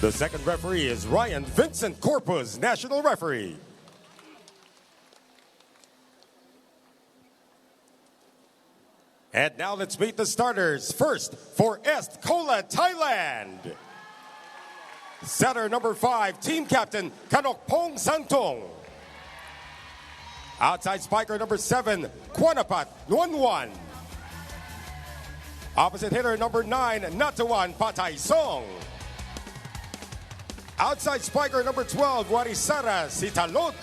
The second referee is Ryan Vincent Corpus, national referee. And now let's meet the starters. First, for Est Cola, Thailand. Setter number 5, team captain Kanokpong Santong. Outside spiker number 7, Kwanapat Nuanwan. Opposite hitter number 9, Natawan Patay Song. Outside spiker number 12, Warisara Sitalod.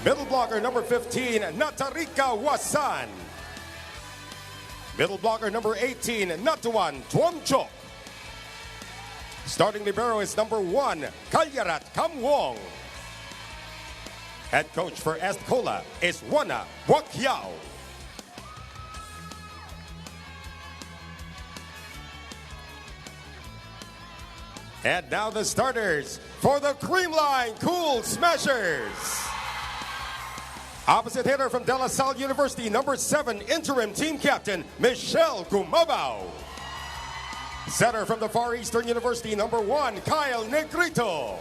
Middle blocker number 15, Natarika Wasan. Middle blocker number 18, Natuan Tuamchok. Starting libero is number 1, Kalyarat Kamwong. Head coach for Est Cola is Wana Wakyao. And now the starters for the Creamline Cool Smashers. Opposite hitter from De La Salle University, number 7, interim team captain, Michelle Gumabao. Setter from the Far Eastern University, number 1, Kyle Negrito.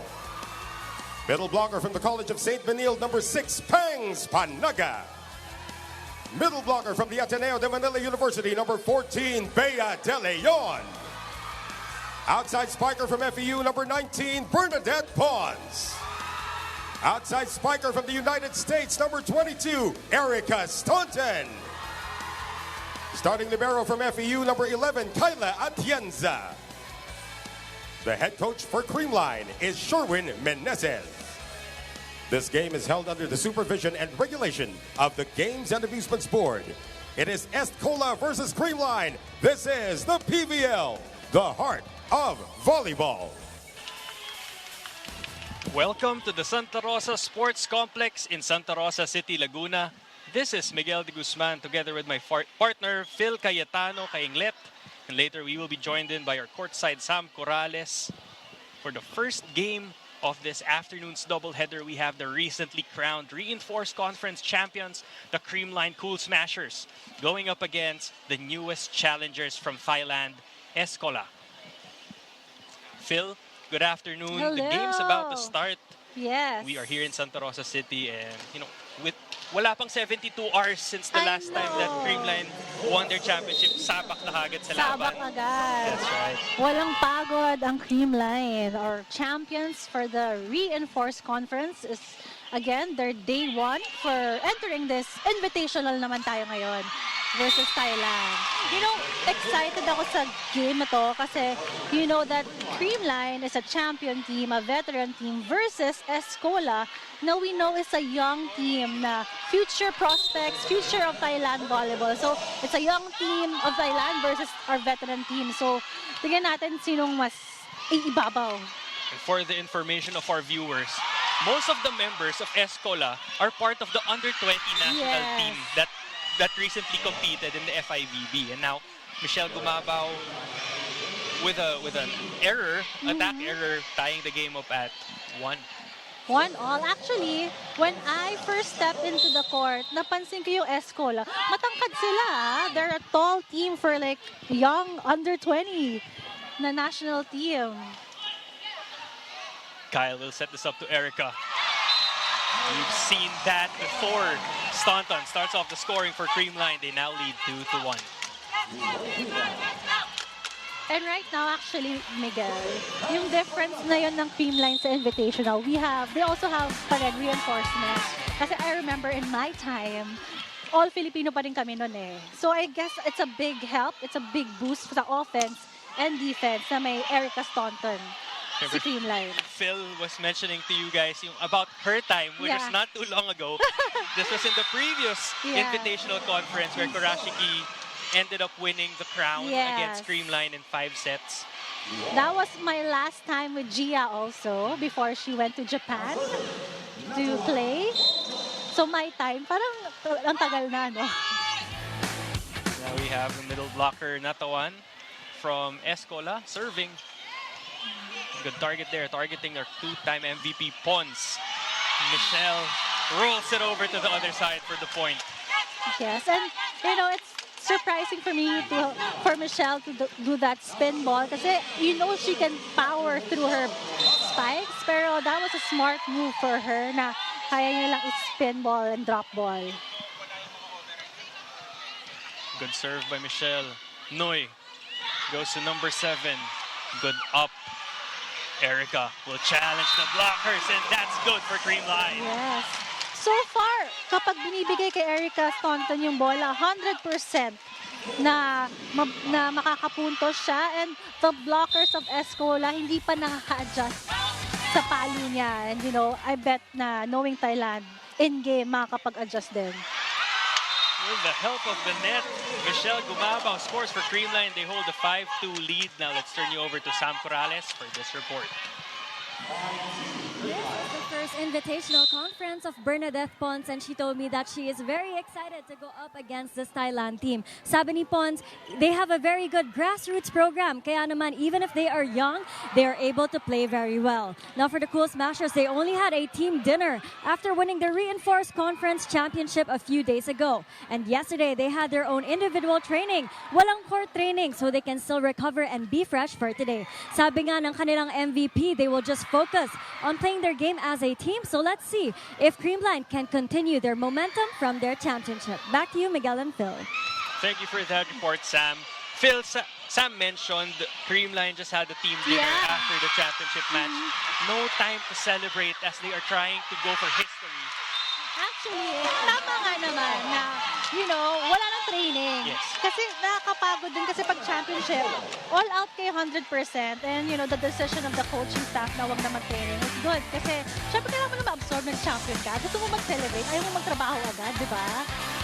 Middle blocker from the College of St. Benilde, number 6, Pangs Panaga. Middle blocker from the Ateneo de Manila University, number 14, Bea De Leon. Outside spiker from FEU, number 19, Bernadette Pons. Outside spiker from the United States, number 22, Erica Staunton. Starting libero from FEU, number 11, Kyla Atienza. The head coach for Creamline is Sherwin Menezes. This game is held under the supervision and regulation of the Games and Amusements Board. It is Est Cola versus Creamline. This is the PVL, the heart of volleyball. Welcome to the Santa Rosa Sports Complex in Santa Rosa City, Laguna. This is Miguel de Guzman together with my partner Phil Cayetano Kainglet. And later we will be joined in by our courtside Sam Corrales. For the first game of this afternoon's doubleheader, we have the recently crowned Reinforced Conference champions, the Creamline Cool Smashers, going up against the newest challengers from Thailand, Est Cola. Phil, good afternoon. Hello. The game's about to start. Yes. We are here in Santa Rosa City and, with wala pang 72 hours since the last time that Creamline won their championship, sabak na agad sa laban. Sabak agad. That's right. Walang pagod ang Creamline. Our champions for the Reinforced Conference is, again, their day 1 for entering this Invitational naman tayo ngayon versus Thailand. Excited ako sa game na to kasi you know that Creamline is a champion team, a veteran team versus Est Cola na we know is a young team na future prospects, future of Thailand volleyball. So it's a young team of Thailand versus our veteran team. So tingnan natin sinong mas iibabaw. And for the information of our viewers, most of the members of Est Cola are part of the under-20 national team that recently competed in the FIVB. And now, Michelle Gumabao with an error, attack error, tying the game up at 1. 1-1. Actually, when I first stepped into the court, napansin ko yung Est Cola. Matangkad sila. They're a tall team for like young under-20 na national team. Kyle will set this up to Erica. We've seen that before. Staunton starts off the scoring for Creamline. They now lead 2-1. And right now, actually, Miguel, yung difference na yun ng Creamline sa Invitational, they also have pa rin reinforcement. Kasi I remember in my time, all Filipino pa rin kami nun eh. So I guess it's a big help, it's a big boost sa offense and defense na may Erica Staunton. Si Creamline. Phil was mentioning to you guys about her time, which was not too long ago. This was in the previous Invitational Conference where Kurashiki ended up winning the crown against Creamline in 5 sets. That was my last time with Gia also, before she went to Japan to play. So my time, parang ang tagal na, no? Now we have the middle blocker, Natawan, from Est Cola, serving. Good target there, targeting their 2-time MVP Pons. Michelle rolls it over to the other side for the point. Yes, and it's surprising for me for Michelle to do that spin ball kasi you know she can power through her spikes, pero that was a smart move for her na kaya niya lang i-spin ball and drop ball. Good serve by Michelle. Noy goes to number 7. Good up. Erica will challenge the blockers, and that's good for Creamline. Yes. So far, kapag binibigay kay Erica Staunton yung bola, 100% na makakapuntos siya, and the blockers of Est Cola hindi pa nakaka-adjust sa palo niya. And you know, I bet na knowing Thailand, in-game makakapag-adjust din. With the help of the net, Michelle Gumabao scores for Creamline. They hold a 5-2 lead. Now let's turn you over to Sam Corrales for this report. This is the first invitational conference of Bernadette Pons, and she told me that she is very excited to go up against this Thailand team. Sabi ni Pons, they have a very good grassroots program. Kaya naman, even if they are young, they are able to play very well. Now for the Cool Smashers, they only had a team dinner after winning the Reinforced Conference Championship a few days ago. And yesterday, they had their own individual training. Walang court training, so they can still recover and be fresh for today. Sabi nga ng kanilang MVP, they will just focus on playing their game as a team. So let's see if Creamline can continue their momentum from their championship. Back to you, Miguel and Phil. Thank you for that report, Sam. Phil, Sam mentioned Creamline just had a team dinner after the championship match. No time to celebrate as they are trying to go for history. Actually, tama nga naman na, you know, wala nang training. Yes. Kasi nakakapagod din kasi pag championship, all out kayo 100%. And, you know, the decision of the coaching staff na wag na mag-training is good. Kasi, syempre kailangan mo na ma-absorb ng champion ka. Gusto mo mag-celebrate, ayaw mo magtrabaho agad, di ba?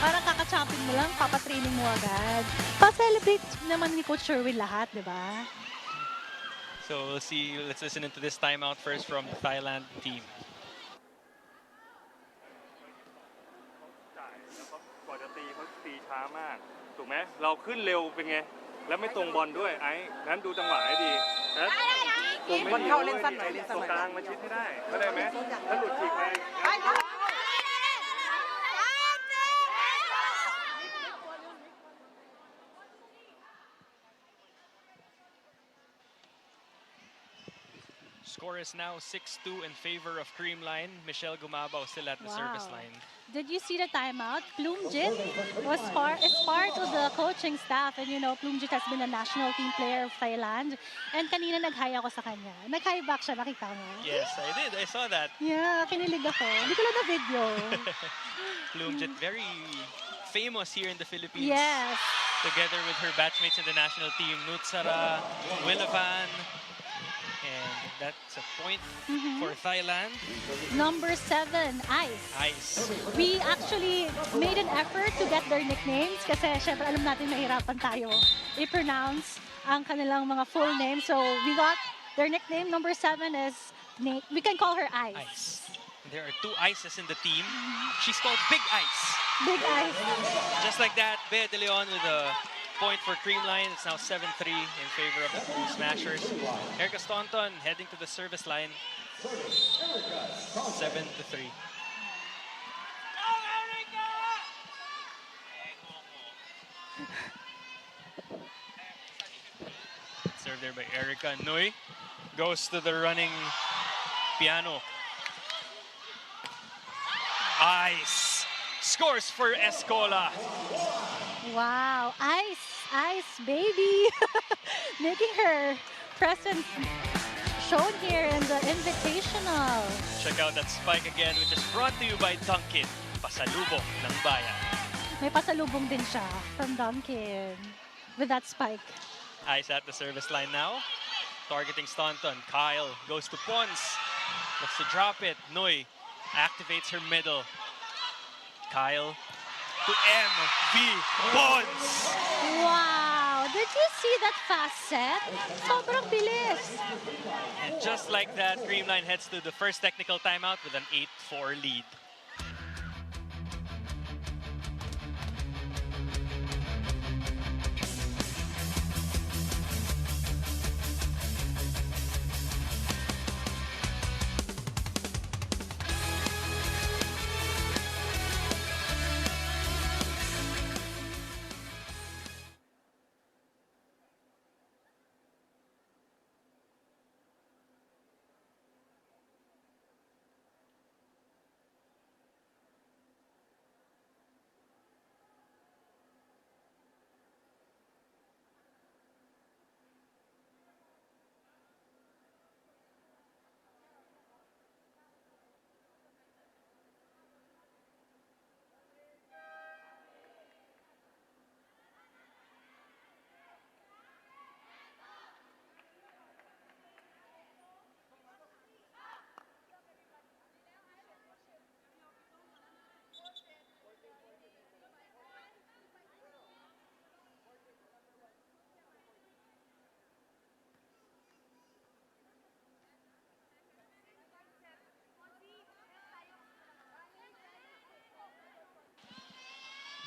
Parang kaka-champion mo lang, papatraining mo agad. Pa-celebrate naman ni Coach Sherwin lahat, di ba? So we'll see. Let's listen into this timeout first from the Thailand team.ถูกไหมเราขึ้นเร็วเป็นไงแล้วไม่ตรงบอลด้วยไอ้งั้นดูจังหวะให้ดีนะตรงไม่ดีด้วยตรงกลางมาชิดให้ได้เข้าใจไหมถ้าหลุดฉีกไป Score is now 6-2 in favor of Creamline. Michelle Gumabao still at the service line. Did you see the timeout? Plumjit is part of the coaching staff, and you know, Plumjit has been a national team player of Thailand. And kanina nag-hi ako sa kanya. Nag-hi back siya, nakita mo? Yes, I did. I saw that. Yeah, kinilig ako. Hindi ko lang na-video. Plumjit, very famous here in the Philippines. Yes. Together with her batchmates in the national team, Nutsara, Willavan. And that's a point for Thailand. Number 7, Ice. Ice. We actually made an effort to get their nicknames kasi syempre alam natin mahirapan tayo i-pronounce ang kanilang mga full name. So we got their nickname. Number 7 is, we can call her Ice. Ice. There are 2 Ices in the team. She's called Big Ice. Big Ice. Just like that, Bea De Leon with a point for Creamline. It's now 7-3 in favor of the Cool Smashers. Erica Staunton heading to the service line. 7-3. Served there by Erica. Nui goes to the running piano. Ice scores for Est Cola. Wow, Ice baby. Making her presence shown here in the Invitational. Check out that spike again, which is brought to you by Dunkin. Pasalubong ng bayan. May pasalubong din siya from Dunkin with that spike. Ice at the service line now. Targeting Staunton. Kyle goes to Pons. Looks to drop it. Nui activates her middle. Kyle to MV Pons. Wow! Did you see that fast set? Sobrang bilis. And just like that, Creamline heads to the first technical timeout with an 8-4 lead.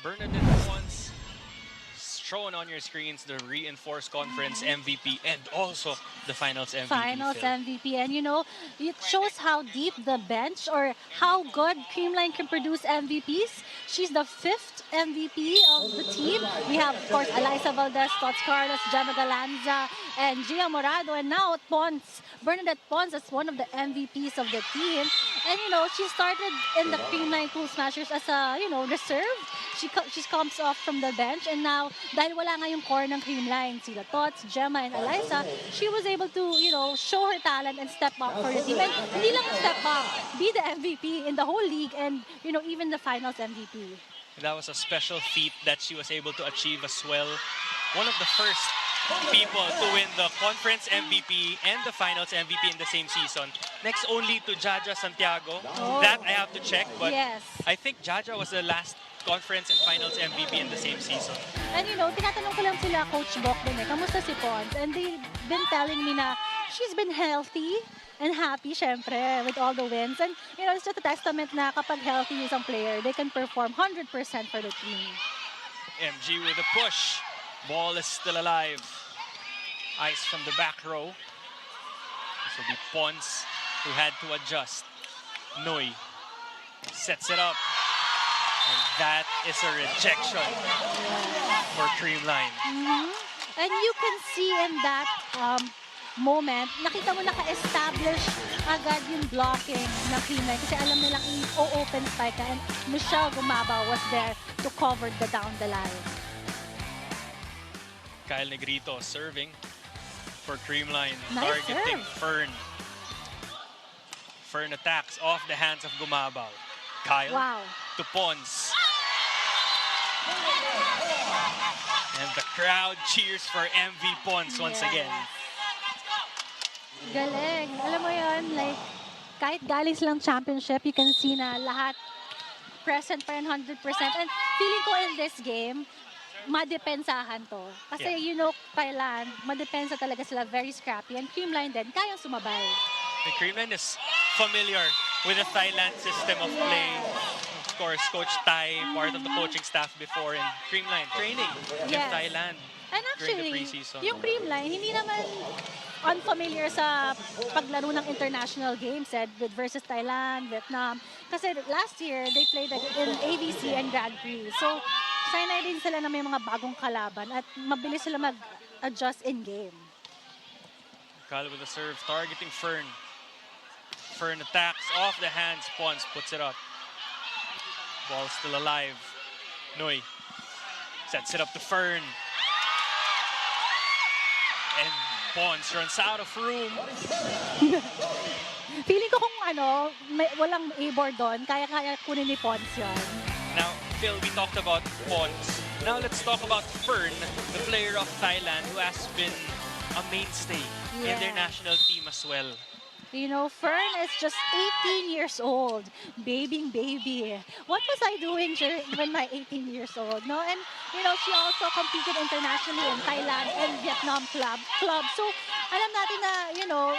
Bernadette Pons, shown on your screens the Reinforced Conference MVP and also the Finals MVP. Finals Phil. MVP. And you know, it shows how deep the bench or how good Creamline can produce MVPs. She's the 5th MVP of the team. We have, of course, Eliza Valdez, Tots Carlos, Gemma Galanza, and Gia Morado. And now Pons, Bernadette Pons is one of the MVPs of the team. And you know, she started in the Creamline Cool Smashers as a, you know, reserve. She comes off from the bench, and now, dahil wala nga yung core ng Creamline, sila Tots, Gemma, and Eliza, she was able to, you know, show her talent and step up for the team. And hindi lang step up, be the MVP in the whole league and, you know, even the Finals MVP. That was a special feat that she was able to achieve as well. One of the first people to win the Conference MVP and the Finals MVP in the same season. Next only to Jaja Santiago. Oh. That I have to check, but Yes. I think Jaja was the last Conference and Finals MVP in the same season. And you know, tinatanong ko lang sila, Coach Bok din kamusta si Pons? And they've been telling me na she's been healthy and happy, syempre, with all the wins. And you know, it's just a testament na kapag healthy isang player, they can perform 100% for the team. MG with a push. Ball is still alive. Ice from the back row. This will be Pons who had to adjust. Noy sets it up. And that is a rejection for Creamline. And you can see in that moment, nakita mo naka-establish agad yung blocking ng Creamline kasi alam nilang i-open spike ka, and Michelle Gumabaw was there to cover the down the line. Kyle Negrito serving for Creamline, Nice targeting serve. Fern. Fern attacks off the hands of Gumabaw. Kyle Wow. to Pons. And the crowd cheers for MV Pons once Yes. again. Galing. Alam mo yun, like, kahit galing silang championship, you can see na lahat present pa rin 100%. And feeling ko in this game, madepensahan to. Kasi, Yeah. you know, Thailand, madepensa talaga sila, very scrappy. And Creamline din, kayang sumabay. The Creamline is familiar with the Thailand system of play. Of course, Coach Tai, part of the coaching staff before in Creamline, training in Yes. Thailand And during the actually, preseason. yung Creamline, hindi naman unfamiliar sa paglaro ng international games versus Thailand, Vietnam. Kasi last year, they played in ABC and Grand Prix. So, sanay din sila na may mga bagong kalaban at mabilis sila mag-adjust in-game. Kyle with the serve, targeting Fern. Fern attacks off the hands. Pons puts it up. Ball still alive. Noy sets it up to Fern. And Pons runs out of room. Feeling ko kung walang A-board doon, kaya-kaya kunin ni Pons yun. Now, Phil, we talked about Pons. Now let's talk about Fern, the player of Thailand who has been a mainstay in their Yeah. national team as well. You know, Fern is just 18 years old. Baby. What was I doing when my 18 years old? No, and you know, she also competed internationally in Thailand and Vietnam club. So, alam natin na, you know,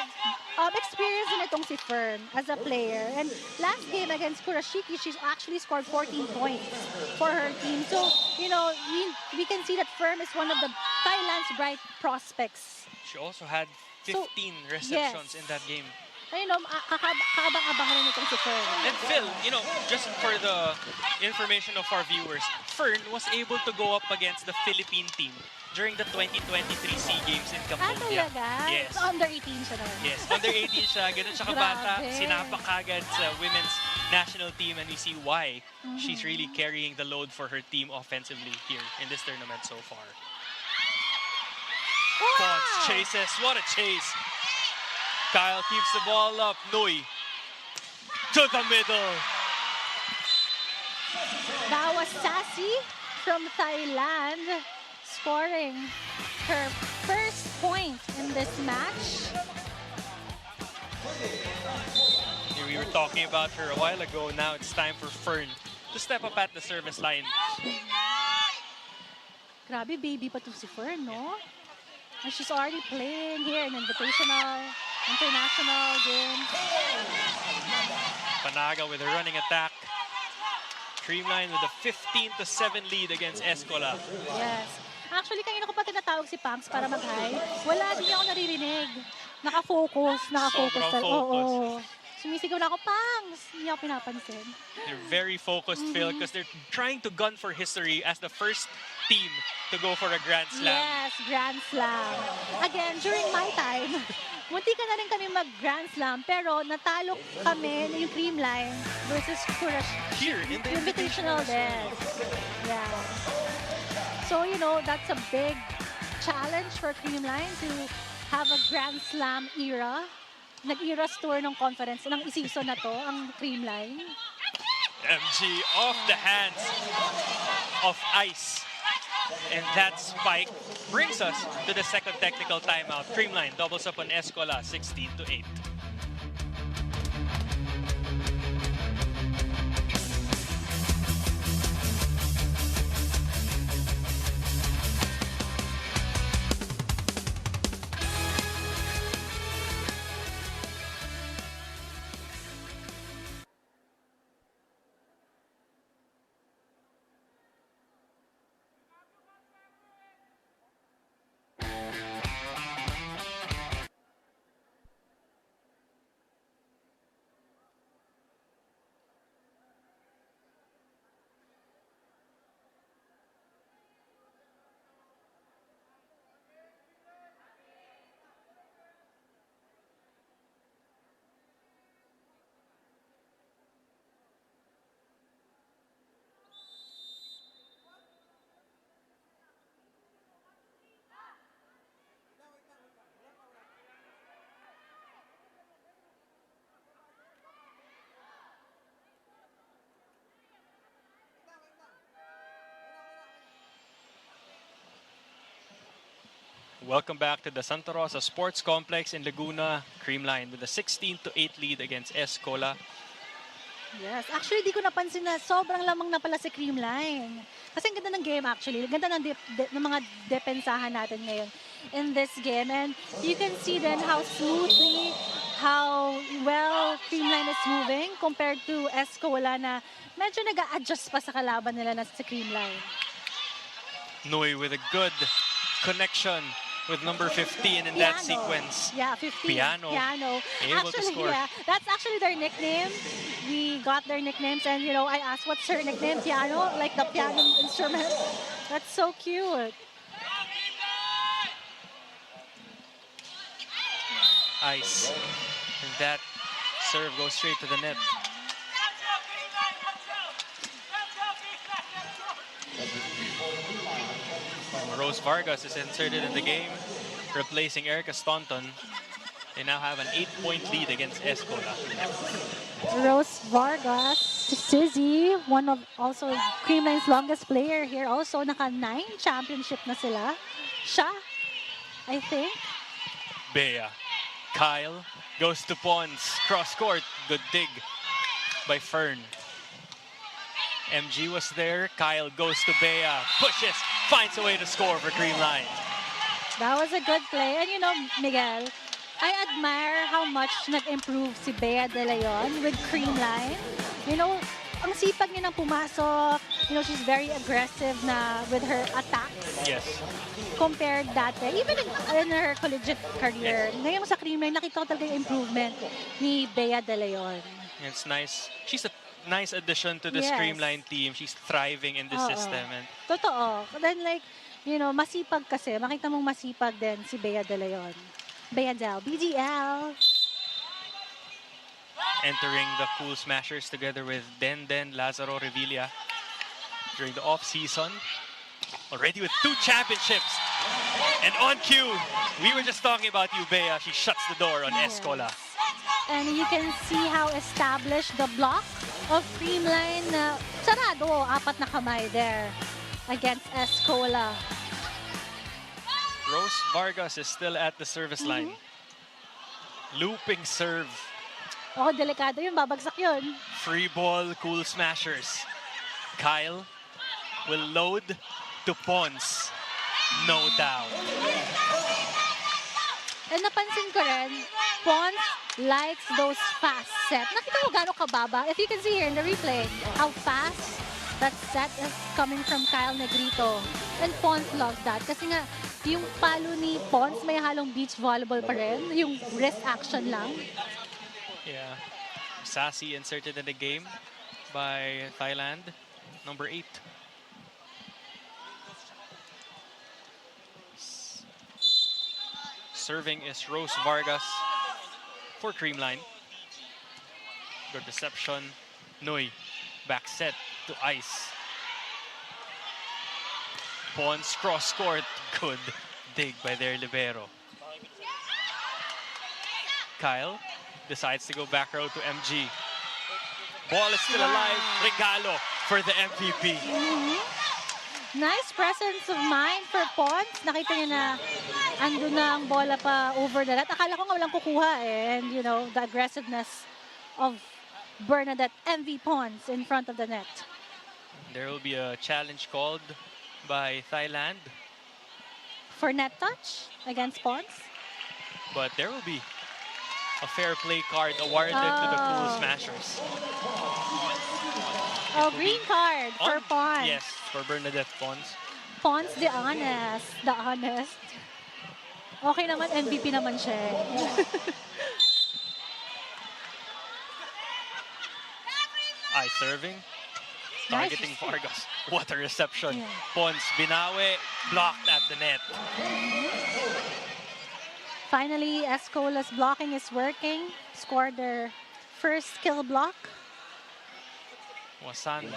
experience din itong si Fern as a player. And last game against Kurashiki, she actually scored 14 points for her team. So, you know, we can see that Fern is one of the Thailand's bright prospects. She also had 15 receptions in that game. You know, kaabang-abang rin itong si Fern. And Phil, you know, just for the information of our viewers, Fern was able to go up against the Philippine team during the 2023 SEA Games in Cambodia. Talaga? Yes. So, under 18 siya nun. Yes, under 18 siya, ganun siya kabata, Grabe. sinapak agad sa women's national team, and we see why she's really carrying the load for her team offensively here in this tournament so far. Pons chases, what a chase. Kyle keeps the ball up, Nui to the middle. That was Sassy from Thailand scoring her first point in this match. We were talking about her a while ago. Now it's time for Fern to step up at the service line. Grabe, baby pa to si Fern, no? And she's already playing here in Invitational, International games. Panaga with a running attack. Creamline with a 15-7 lead against Est Cola. Yes. Actually, kanina ko pa tinatawag si Pangs para mag-hi. Wala, di niya ako naririnig. Naka-focus Sobrang Oo. focus. Sumisigaw na ako, Pangs! Hindi ako pinapansin. They're very focused, Phil, because they're trying to gun for history as the first team to go for a Grand Slam. Yes, Grand Slam. Again, during my time, munti ka na rin kami mag-Grand Slam, pero natalo kami yung Creamline versus Courage. Here in the Invitational din. Yeah. So, you know, that's a big challenge for Creamline to have a Grand Slam era. Nag-eras tour ng conference, ng season na to, ang Creamline. MG off the hands of Ice. And that spike brings us to the second technical timeout. Creamline doubles up on Est Cola, 16-8. Welcome back to the Santa Rosa Sports Complex in Laguna. Creamline with a 16-8 lead against Est Cola. Yes. Actually, di ko napansin na sobrang lamang na pala si Creamline. Kasi ang ganda ng game actually. Ang ganda ng, ng mga depensahan natin ngayon in this game. And you can see then how smoothly, how well Creamline is moving compared to Est Cola na medyo nag-a-adjust pa sa kalaban nila na si Creamline. Nui with a good connection with number 15 in that sequence. Yeah, 15. Piano. Able to score. Yeah, that's actually their nickname. We got their nicknames and, you know, I asked what's her nickname, Piano, like the piano instrument. That's so cute. Ice. And that serve goes straight to the net. Rose Vargas is inserted in the game, replacing Erica Staunton. They now have an 8-point lead against Est Cola. Rose Vargas, Sizzy, one of also Creamline's longest player here. Also, naka-9 championship na sila. Siya, I think. Bea. Kyle goes to Pons. Cross court. Good dig by Fern. MG was there. Kyle goes to Bea. Pushes. Finds a way to score for Creamline. That was a good play. And you know, Miguel, I admire how much nag-improve si Bea De Leon with Creamline. You know, ang sipag niya nang pumasok. You know, she's very aggressive na with her attacks. Yes. Compared dati, even in her collegiate career. Yes. Ngayon sa Creamline, nakita ko talaga yung improvement ni Bea De Leon. It's nice. She's a nice addition to the Yes. Creamline team. She's thriving in the system. And Totoo. Then like, you know, masipag kasi. Makita mong masipag din si Bea De Leon. Bea Del, BDL. entering the Cool Smashers together with Den Lazaro Revilla during the off-season. Already with 2 championships. And on cue, we were just talking about you, Bea. She shuts the door on Est Cola. And you can see how established the block of Creamline. Sarado, 4 na kamay there against Est Cola. Rose Vargas is still at the service line. Looping serve. Oh, delikado yun. Babagsak yun. Free ball, Cool Smashers. Kyle will load to Pons. No doubt. And napansin ko rin, Pons likes those fast set. Nakita mo gano'ng kababa? If you can see here in the replay, how fast that set is coming from Kyle Negrito. And Pons loves that. Kasi nga, yung palo ni Pons may halong beach volleyball pa rin. Yung wrist action lang. Yeah. Sassy inserted in the game by Thailand. Number 8. Serving is Rose Vargas for Creamline. Good reception. Noy. Back set to ice. Pons cross court. Good dig by their libero. Kyle decides to go back row to MG. Ball is still alive. Regalo for the MVP. Nice presence of mind for Pons. Nakita niya na andun na ang bola pa over the net. Akala ko nga walang kukuha eh. And you know, the aggressiveness of Bernadette MV Pons in front of the net. There will be a challenge called by Thailand. For net touch against Pons. But there will be a fair play card awarded to the Cool Smashers. Oh, green card for Pons. Yes, for Bernadette Pons. Pons, the honest. The honest. Okay naman, MVP naman siya. Eye serving. Targeting Nice. Vargas. What a reception. Yeah. Pons, binawi, blocked at the net. Finally, Est Cola's blocking is working. Scored their first kill block. Wasan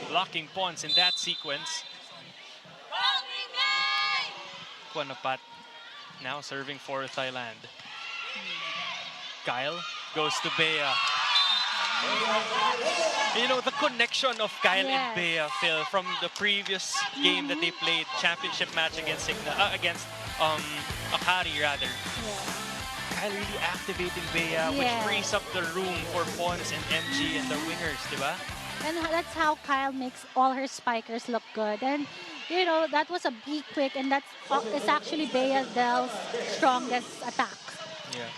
blocking Pons in that sequence. Kwanapat now serving for Thailand. Kyle goes to Bea. You know, the connection of Kyle and Bea, Phil, from the previous game that they played, championship match against Akari rather. Kyle really activating Bea, which frees up the room for Pons and MG and the wingers, diba? And that's how Kyle makes all her spikers look good. And, you know, that was a be quick, and that's is actually Bea Del's strongest attack. Yeah.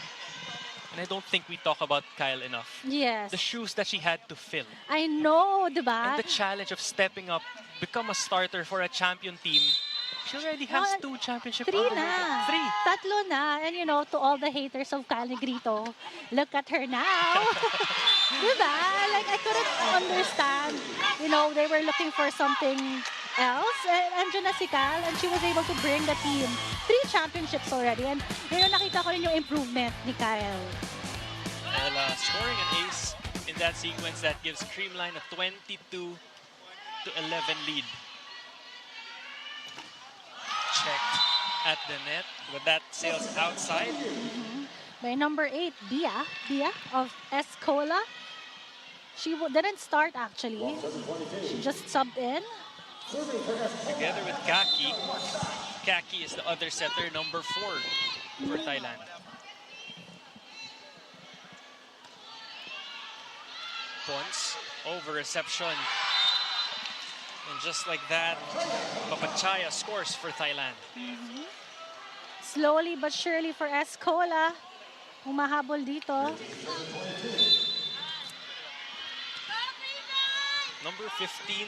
And I don't think we talk about Kyle enough. Yes. The shoes that she had to fill. I know, diba? And the challenge of stepping up, become a starter for a champion team. She already has 2 championship 3 na. 3. Tatlo na. And you know, to all the haters of Kyle Negrito, look at her now. Diba? Like, I couldn't understand. You know, they were looking for something else. And andyan na si Kyle, and she was able to bring the team 3 championships already. And yun, nakita ko rin yung improvement ni Kyle. Ella scoring an ace in that sequence that gives Creamline a 22-11 lead. Checked at the net, but that sails outside. By number 8, Bea of Est Cola. She didn't start actually. She just subbed in. Together with Kaki. Kaki is the other setter, number 4 for Thailand. Pons over reception. And just like that, Papachaya scores for Thailand. Slowly but surely for Est Cola. Humahabol dito. Number 15,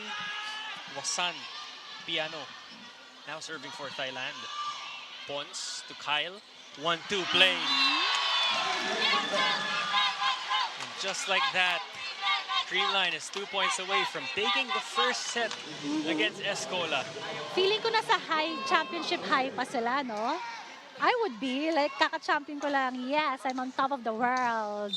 Wasan Piano. Now serving for Thailand. Pons to Kyle. 1-2 play. And just like that, Creamline is 2 points away from taking the first set against Est Cola. Feeling ko nasa championship high pa sila, no? I would be like, kaka-champion ko lang. Yes, I'm on top of the world.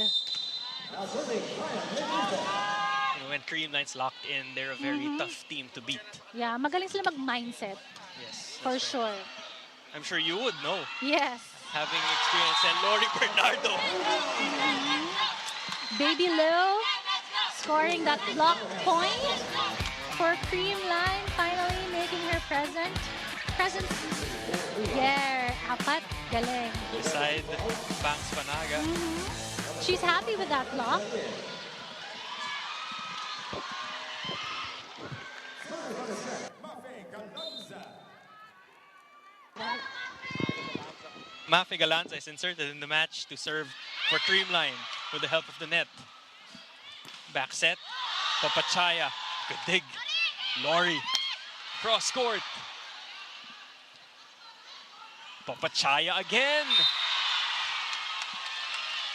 When Creamline's locked in, they're a very tough team to beat. Yeah, magaling sila mag-mindset. Yes, For that's sure. right. I'm sure you would know, Yes. having experienced and Lori Bernardo. Baby Lou scoring that block point for Creamline, finally making her presence. Yeah, apat, galing. Beside Banks Panaga. She's happy with that block. Mafe Galanza is inserted in the match to serve for Creamline with the help of the net. Back set, Papachaya Good dig. Lori. Cross court. Papachaya again.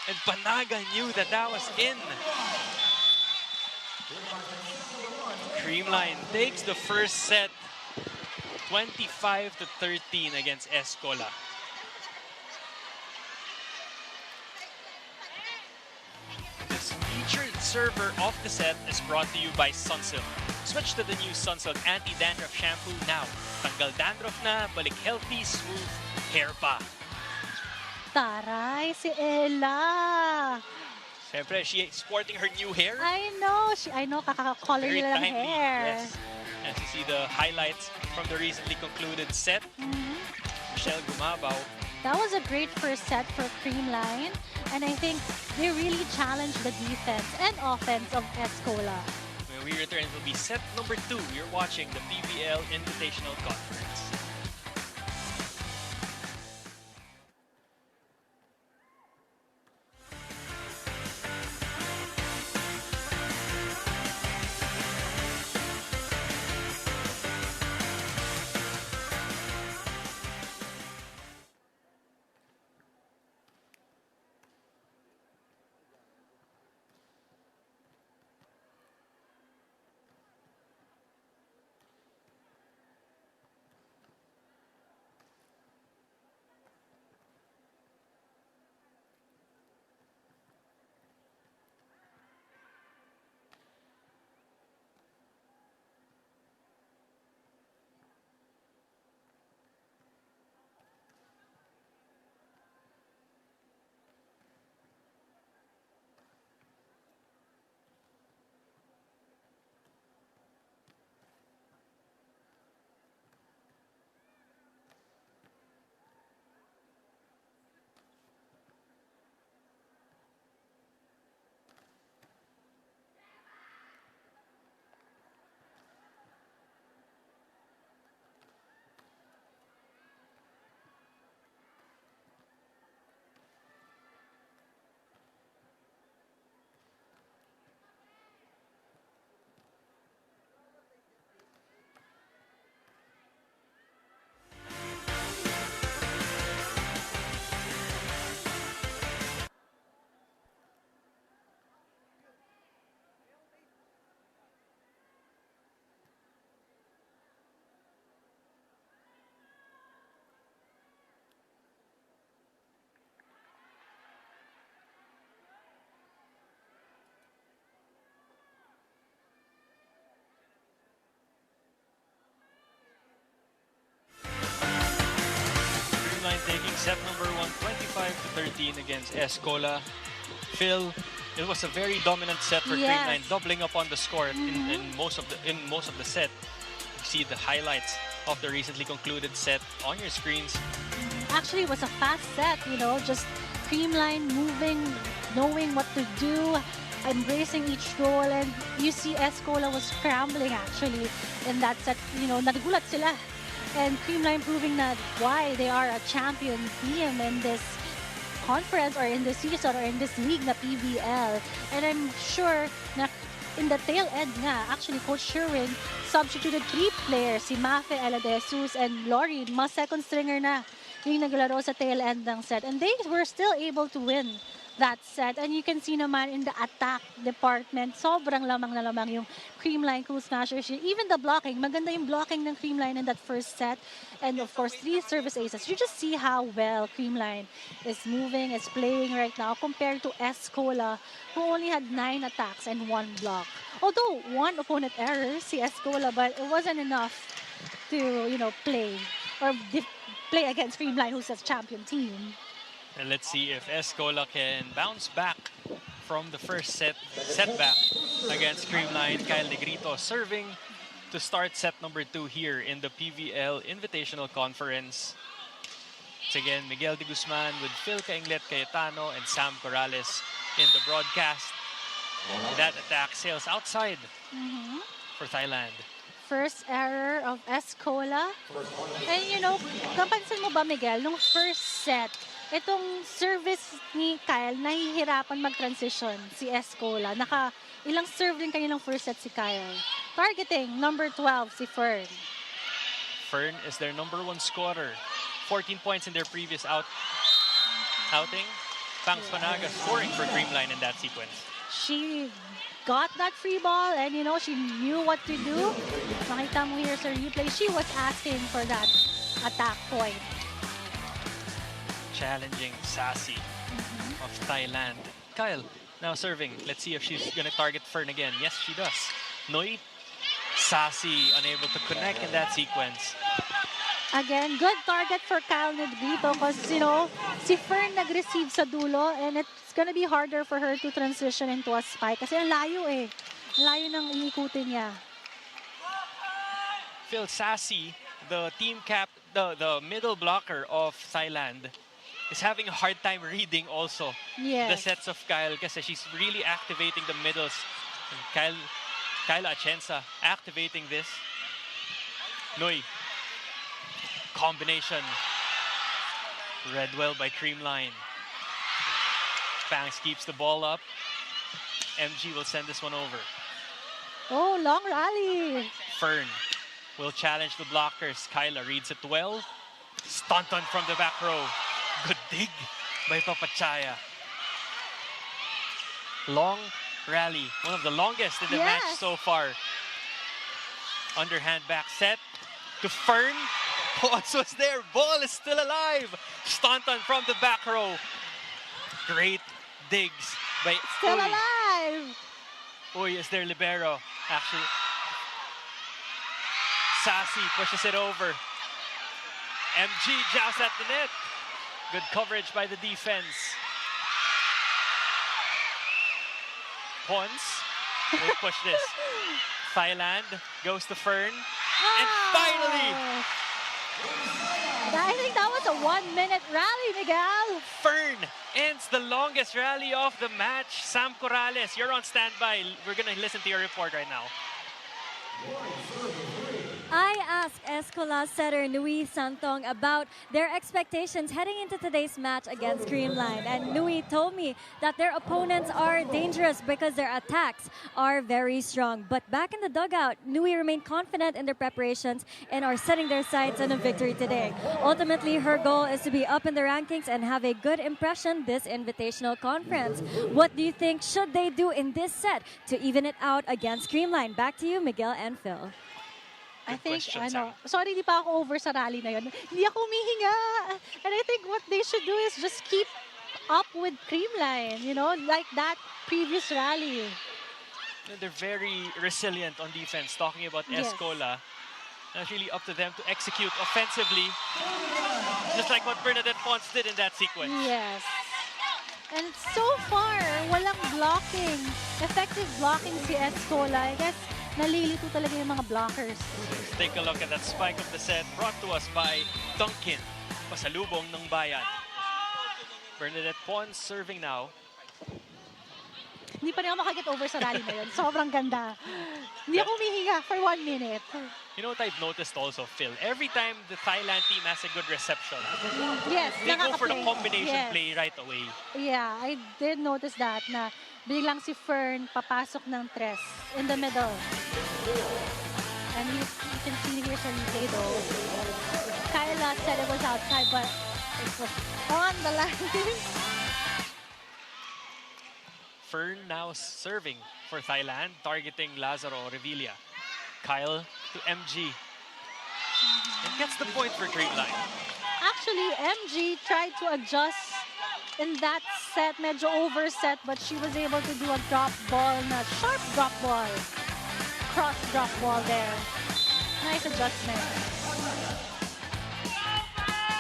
And Panaga knew that that was in. Creamline takes the first set 25-13 against Est Cola. This featured server of the set is brought to you by Sunsilk. Switch to the new Sunsilk Anti-Dandruff Shampoo now. Tanggal dandruff na, balik healthy, smooth hair pa. Taray, si Ella. Siyempre, she is sporting her new hair. I know, kaka-color Very nila ng timely, hair. yes. As you see the highlights from the recently concluded set. Michelle Gumabaw. That was a great first set for Creamline, and I think they really challenged the defense and offense of Est Cola. When we return, it will be set number 2. You're watching the PVL Invitational Conference. Taking set number 1, 25-13 against Est Cola. Phil, it was a very dominant set for Yes. Creamline, doubling up on the score in most of the set. You see the highlights of the recently concluded set on your screens. Actually, it was a fast set, just Creamline moving, knowing what to do, embracing each role, and you see Est Cola was scrambling actually in that set. Nagulat sila. And Creamline proving that why they are a champion team in this conference or in this season or in this league na PVL. And I'm sure na in the tail end nga, actually Coach Sherwin substituted 3 players, si Mafe, Ella De Jesus, and Lori, mga second stringer na yung naglaro sa tail end ng set. And they were still able to win that set. And you can see naman in the attack department, sobrang lamang na lamang yung Creamline Cool Smashers. Even the blocking, maganda yung blocking ng Creamline in that first set. And of course, 3 service aces. You just see how well Creamline is moving, is playing right now compared to Est Cola, who only had 9 attacks and 1 block. Although, 1 opponent error, si Est Cola, but it wasn't enough to, play or play against Creamline, who's a champion team. And let's see if Est Cola can bounce back from the first setback against Creamline. Kyle Negrito serving to start set number 2 here in the PVL Invitational Conference. It's again Miguel de Guzman with Phil Kainglet Cayetano and Sam Corrales in the broadcast. That attack sails outside for Thailand. First error of Est Cola. And napansin mo ba, Miguel, nung first set, itong service ni Kyle, nahihirapan mag-transition si Est Cola. Ilang serve din kanilang first set si Kyle. targeting number 12, si Fern. Fern is their #1 scorer. 14 points in their previous outing. Pangs Panaga scoring for Creamline in that sequence. She got that free ball and she knew what to do. Nakita mo here sa replay, she was asking for that attack point. Challenging Sassy of Thailand. Kyle now serving. Let's see if she's gonna target Fern again. Yes, she does. Noi, Sassy unable to connect in that sequence. Again, good target for Kyle Negrito because, si Fern nag-receive sa dulo and it's gonna be harder for her to transition into a spike kasi ang layo eh. Ang layo ng iikutin niya. Phil Sassy, the the middle blocker of Thailand, is having a hard time reading also Yes. the sets of Kyle kasi she's really activating the middles. And Kyle Atienza activating this. Noi. Combination. Read well by Creamline. Pangs keeps the ball up. MG will send this one over. Oh, long rally. Fern will challenge the blockers. Kyla reads it well. Stunton from the back row. Good dig by Papachaya. Long rally. One of the longest in the match Yes. so far. Underhand back set to Fern. Pons was there. Ball is still alive. Staunton from the back row. Great digs by Still Uy. alive. Uy is their libero. Actually, Sassy pushes it over. MG jabs at the net. Good coverage by the defense. Pons will push this. Thailand goes to Fern. And finally, I think that was a 1-minute rally, Miguel. Fern ends the longest rally of the match. Sam Corrales, you're on standby. We're going to listen to your report right now. I asked Est Cola setter Nui Santong about their expectations heading into today's match against Creamline. And Nui told me that their opponents are dangerous because their attacks are very strong. But back in the dugout, Nui remained confident in their preparations and are setting their sights on a victory today. Ultimately, her goal is to be up in the rankings and have a good impression this Invitational Conference. What do you think should they do in this set to even it out against Creamline? Back to you, Miguel and Phil. I think, question, Sam. sorry, di pa ako over sa rally na yun. Hindi ako humihinga. And I think what they should do is just keep up with Creamline, like that previous rally. They're very resilient on defense. Talking about Yes. Est Cola, it's really up to them to execute offensively, just like what Bernadette Pons did in that sequence. Yes. And so far, walang blocking. Effective blocking si Est Cola. I guess, nalilito talaga yung mga blockers. Take a look at that spike of the set brought to us by Duncan. Pasalubong ng bayan. Bernadette Pons serving now. Hindi pa rin ako makaget over sa rally na yun. Sobrang ganda. Hindi ako humihinga for 1 minute. You know what I've noticed also, Phil? Every time the Thailand team has a good reception, Yes, they go for the nakaka-play. combination Yes. play right away. Yeah, I did notice that na biglang si Fern papasok ng tres in the middle. And you can see here sa replay though. Kyla said it was outside but it was on the line. Fern now serving for Thailand, targeting Lazaro Revilla. Kyle to MG. And gets the point for Creamline. Actually, MG tried to adjust in that set, medyo overset, but she was able to do a drop ball, na sharp drop ball. Cross drop ball there. Nice adjustment.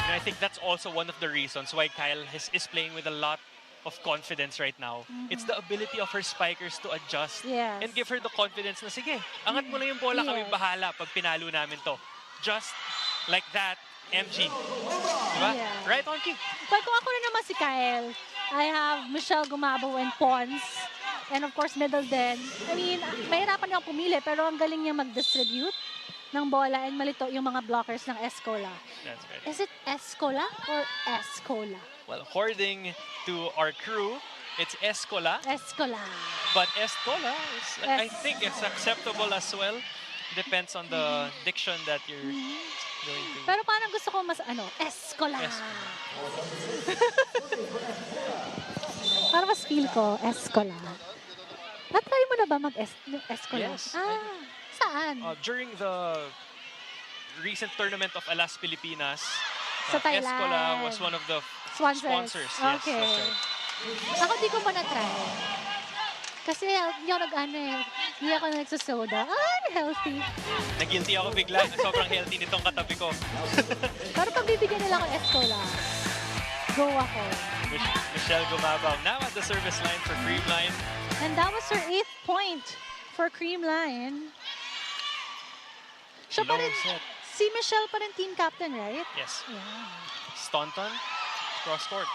And I think that's also one of the reasons why Kyle is playing with a lot of confidence right now. It's the ability of her spikers to adjust Yes. and give her the confidence na, sige, angat mo lang yung bola, kami Yes. bahala pag pinalo namin to. Just like that, MG. Diba? Yeah. Right on, Kim? But kung ako na naman si Kyle, I have Michelle Gumabo and Pons. And of course, middle din. I mean, mahirapan niyang pumili, pero ang galing niya mag-distribute ng bola and malito yung mga blockers ng Est Cola. That's right. Is it Est Cola or Est Cola? Well, according to our crew, It's Est Cola, Est Cola. but Est Cola is, I Es- think it's acceptable as well. Depends on the diction that you're going to. Pero parang gusto ko mas Est Cola. Est Para mas feel ko, Est Cola. Na-try mo na ba mag-Est Cola? Yes, I Ah, saan? During the recent tournament of Alas Pilipinas, Sa Est Cola Thailand. was one of the Sponsors. Yes, Okay. that's right. Ako di ko pa na-try. Kasi hindi ako hindi ako nagsasoda. Healthy. Nag-guilty ako bigla. Sobrang healthy nitong katabi ko. Pero pag bibigyan nila ako Est Cola, go ako. Michelle Gumabaw now at the service line for Creamline. And that was her 8th point for Creamline. Siya pa rin, Low set. si Michelle pa rin team captain, right? Yes. Yeah. Staunton, cross court.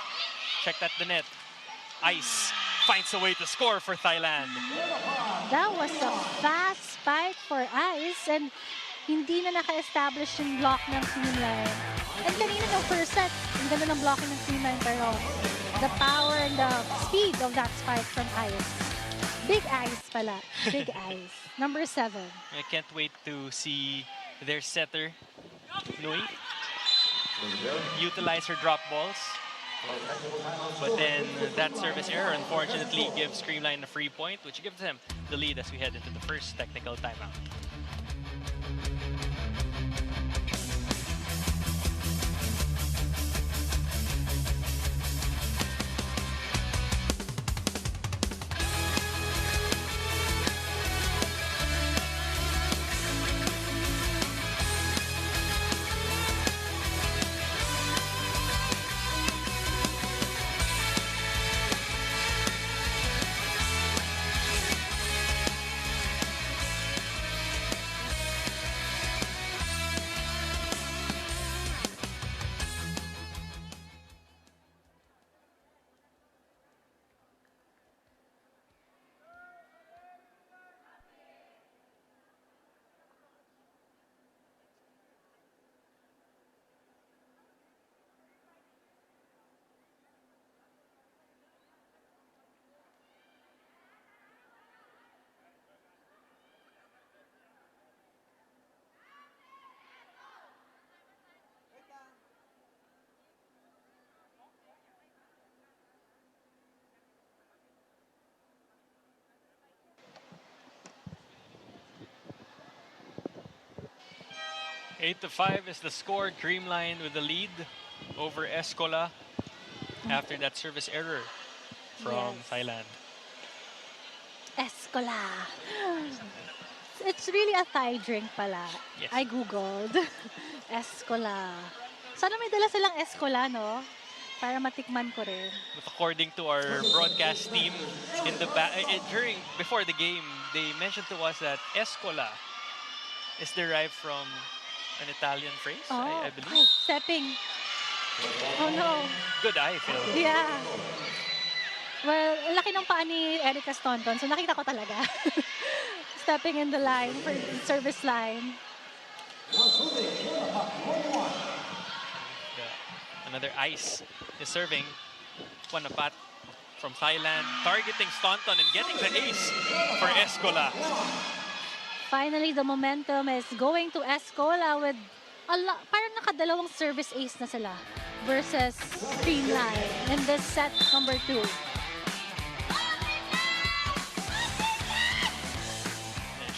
Checked at the net. Ice finds a way to score for Thailand. That was a fast spike for Ice and hindi na naka-establish yung block ng Creamline. And kanina ng first set, ang ganda ng blocking ng Creamline pero the power and the speed of that spike from Ice. Big Ice pala. Big Ice. Number 7. I can't wait to see their setter, Nui, utilize her drop balls. But then that service error unfortunately gives Creamline a free point, which gives them the lead as we head into the first technical timeout. Eight to 5 is the score. Creamline with the lead over Est Cola after that service error from Yes. Thailand. Est Cola. It's really a Thai drink pala. Yes. I googled. Est Cola. Sana may dala silang Est Cola, no? Para matikman ko rin. But according to our broadcast team, in the before the game, they mentioned to us that Est Cola is derived from an Italian phrase, I Ay, believe. stepping. Oh no. Good eye, Phil. Yeah. Well, laki ng paa ni Erica Staunton, so nakita ko talaga. Stepping in the line for the service line. Another Ice is serving. Panapat from Thailand, targeting Staunton and getting the ace for Est Cola. Finally, the momentum is going to Est Cola with parang nakadalawang service ace na sila versus Creamline in this set number 2. And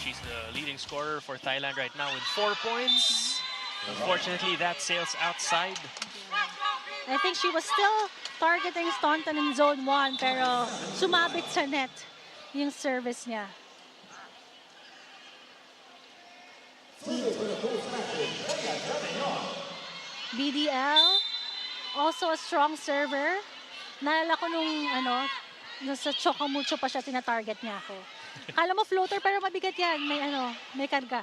she's the leading scorer for Thailand right now with 4 points. Unfortunately, that sails outside. I think she was still targeting Staunton in zone 1 pero sumabit sa net yung service niya. BDL, also a strong server. Naalala ko nung nasa Chocamucho pa siya, tina-target niya ako. Kala mo floater pero mabigat yan, may karga.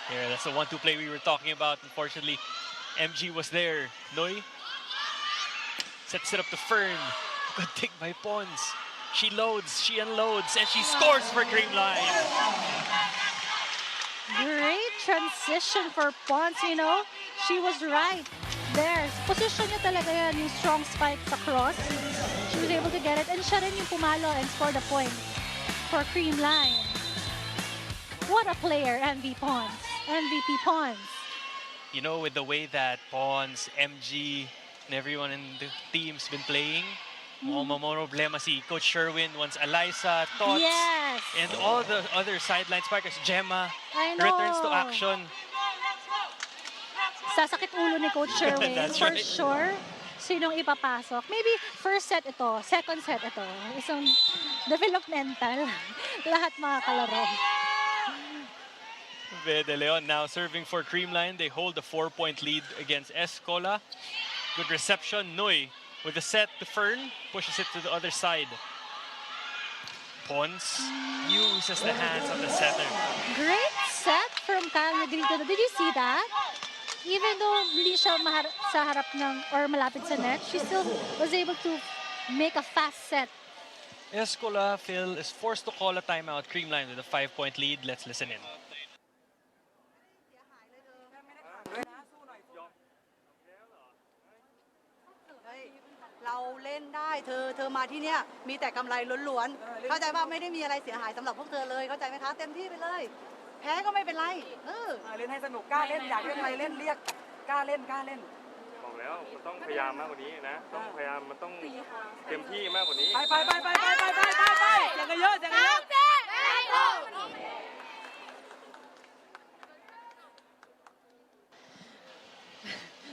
Yeah, that's the 1-2 play we were talking about. Unfortunately, MG was there. Noy sets it up to Fern. Good take by Pons. She loads, she unloads, and she scores for Creamline. Great transition for Pons, She was right there. Position niya talaga yan, yung strong spike sa cross. She was able to get it. And siya rin yung pumalo and scored a point for Creamline. What a player, MVP Pons. You know, with the way that Pons, MG, and everyone in the team's been playing, problema si Coach Sherwin wants Eliza, Tots, Yes. and all the other sideline sparkers. Gemma I know. returns to action. Sasakit ulo ni Coach Sherwin. That's For right. sure. Sinong ipapasok? Maybe first set ito, second set ito. Isang developmental. Lahat mga kalaro. De Leon now serving for Creamline. They hold a 4-point lead against Est Cola. Good reception. Noy with the set to Fern. Pushes it to the other side. Pons uses the hands of the setter. Great set from Kyle Negrito. Did you see that? Even though hindi siya sa harap ng or malapit sa net, she still was able to make a fast set. Est Cola, Phil, is forced to call a timeout. Creamline with a 5-point lead. Let's listen in. เราเล่นได้เธอมาที่เนี่ยมีแต่กำไรล้วนๆเข้าใจว่าไม่ได้มีอะไรเสียหายสำหรับพวกเธอเลยเข้าใจไหมคะเต็มที่ไปเลยแพ้ก็ไม่เป็นไรเล่นให้สนุกกล้าเล่นอยากเล่นอะไรเล่นเรียกกล้าเล่นบอกแล้วมันต้องพยายามมากกว่านี้นะต้องพยายามมันต้องเต็มที่มากกว่านี้ ไปอย่างกันเยอะอย่างกันเยอะ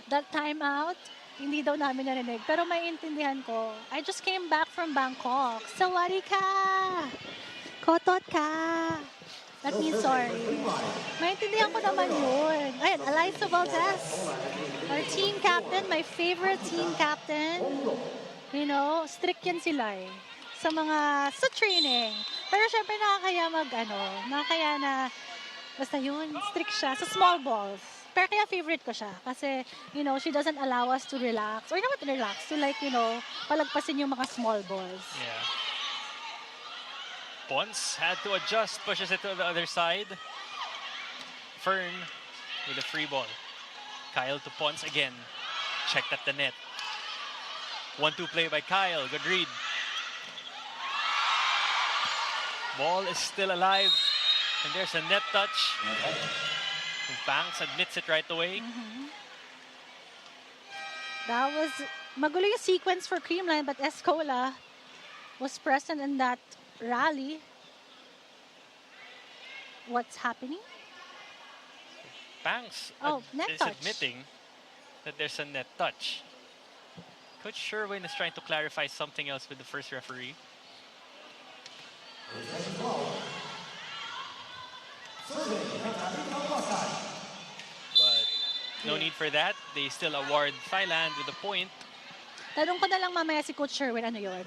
That time out, hindi daw namin narinig. Pero may intindihan ko. I just came back from Bangkok. Sawari ka! Kotot ka! That means sorry. Maintindihan ko naman yun. Ayan, Eliza Valdez, our team captain, my favorite team captain. You know, strict yan sila eh. Sa training. Pero syempre nakakaya na, basta yun, strict siya. Sa small balls. Pero kaya favorite ko siya. Kasi, you know, she doesn't allow us to relax. Or not relax, to like, you know, palagpasin yung mga small balls. Yeah. Pons had to adjust, pushes it to the other side. Fern with a free ball. Kyle to Pons again. Checked at the net. 1-2 play by Kyle. Good read. Ball is still alive. And there's a net touch. Banks admits it right away. That was magulo yung sequence for Creamline, but Est Cola was present in that rally. What's happening? Banks net is touch. admitting that there's a net touch. Coach Sherwin is trying to clarify something else with the first referee. But no need for that. They still award Thailand with a point. Tanong ko na lang mamaya si Coach Sherwin ano yun.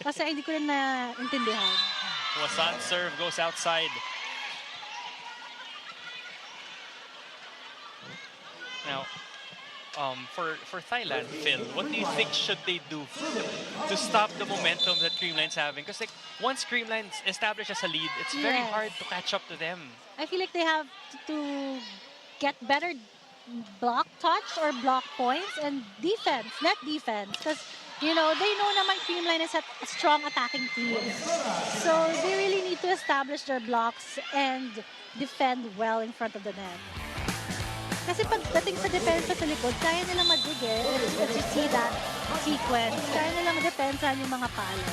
Kasi hindi ko rin naintindihan. Wasan serve goes outside. Now, for Thailand, Phil, what do you think should they do to stop the momentum that Creamline's having? Because like once Creamline establishes a lead, it's very hard to catch up to them. I feel like they have to get better block touch or block points and defense, net defense. Because, you know, they know naman Creamline is a strong attacking team. So they really need to establish their blocks and defend well in front of the net. Kasi pagdating sa depensa sa likod, kaya nila madig eh. As you see that sequence, kaya nila madepensahan yung mga palo.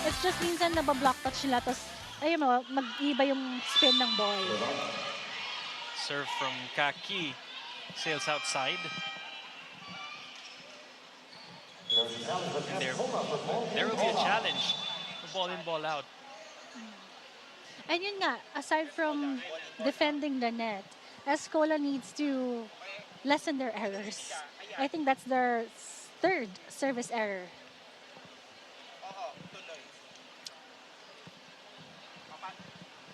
It's just minsan nabablock touch nila, tapos ayun mo, mag-iba yung spin ng ball. Serve from Kaki. Sails outside. And there will be a challenge. Ball in, ball out. And yun nga, aside from defending the net, Est Cola needs to lessen their errors. I think that's their third service error.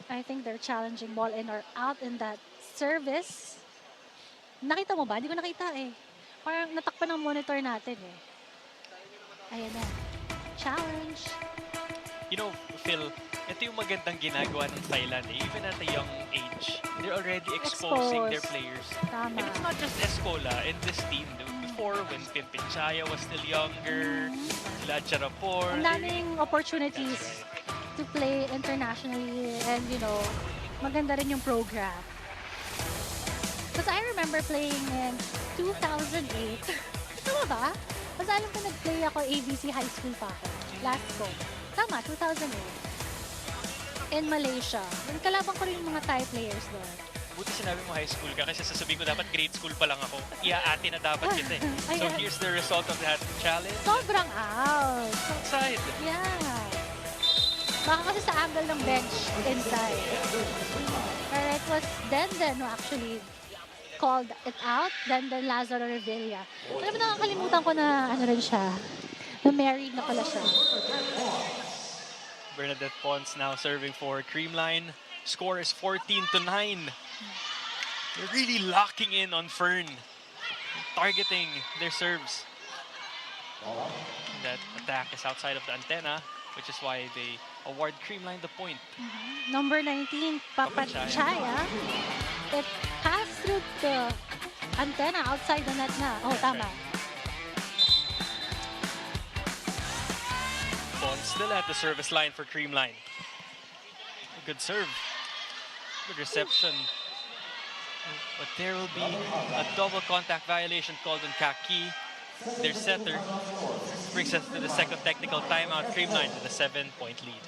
I think they're challenging ball in or out in that service. Nakita mo ba? Hindi ko nakita eh. Parang natakpan ng monitor natin eh. Ayan na. Challenge. You know, Phil, ito yung magandang ginagawa ng Thailand eh. Even at a young age, they're already exposing their players. Tama. And it's not just Est Cola in this team. The before when Pimpinchaya was still younger, sila Charapor. Ang daming opportunities to play internationally and, you know, maganda rin yung program. Because I remember playing in 2008. Tama ba? Kasi alam ko nag-play ako ABC High School pa ako. Last ko. Tama, 2008. In Malaysia. Kalaban ko rin yung mga Thai players doon. Buti sinabi mo high school ka kasi sasabihin ko dapat grade school pa lang ako. Iaati na dapat kita eh. So here's the result of that challenge. Sobrang out. Outside. Yeah. Baka kasi sa angle ng bench inside. Pero it was Denden who actually called it out. Denden Lazaro Revilla. Alam mo, nakakalimutan ko na ano rin siya. Na married na pala siya. Bernadette Pons now serving for Creamline. Score is 14-9. They're really locking in on Fern, targeting their serves. That attack is outside of the antenna, which is why they award Creamline the point. Number 19, Papachaya. It passed through the antenna outside the net na. Oh, tama. Pons still at the service line for Creamline. A good serve. Good reception. But there will be a double contact violation called on Kaki. Their setter brings us to the second technical timeout. Creamline with a 7-point lead.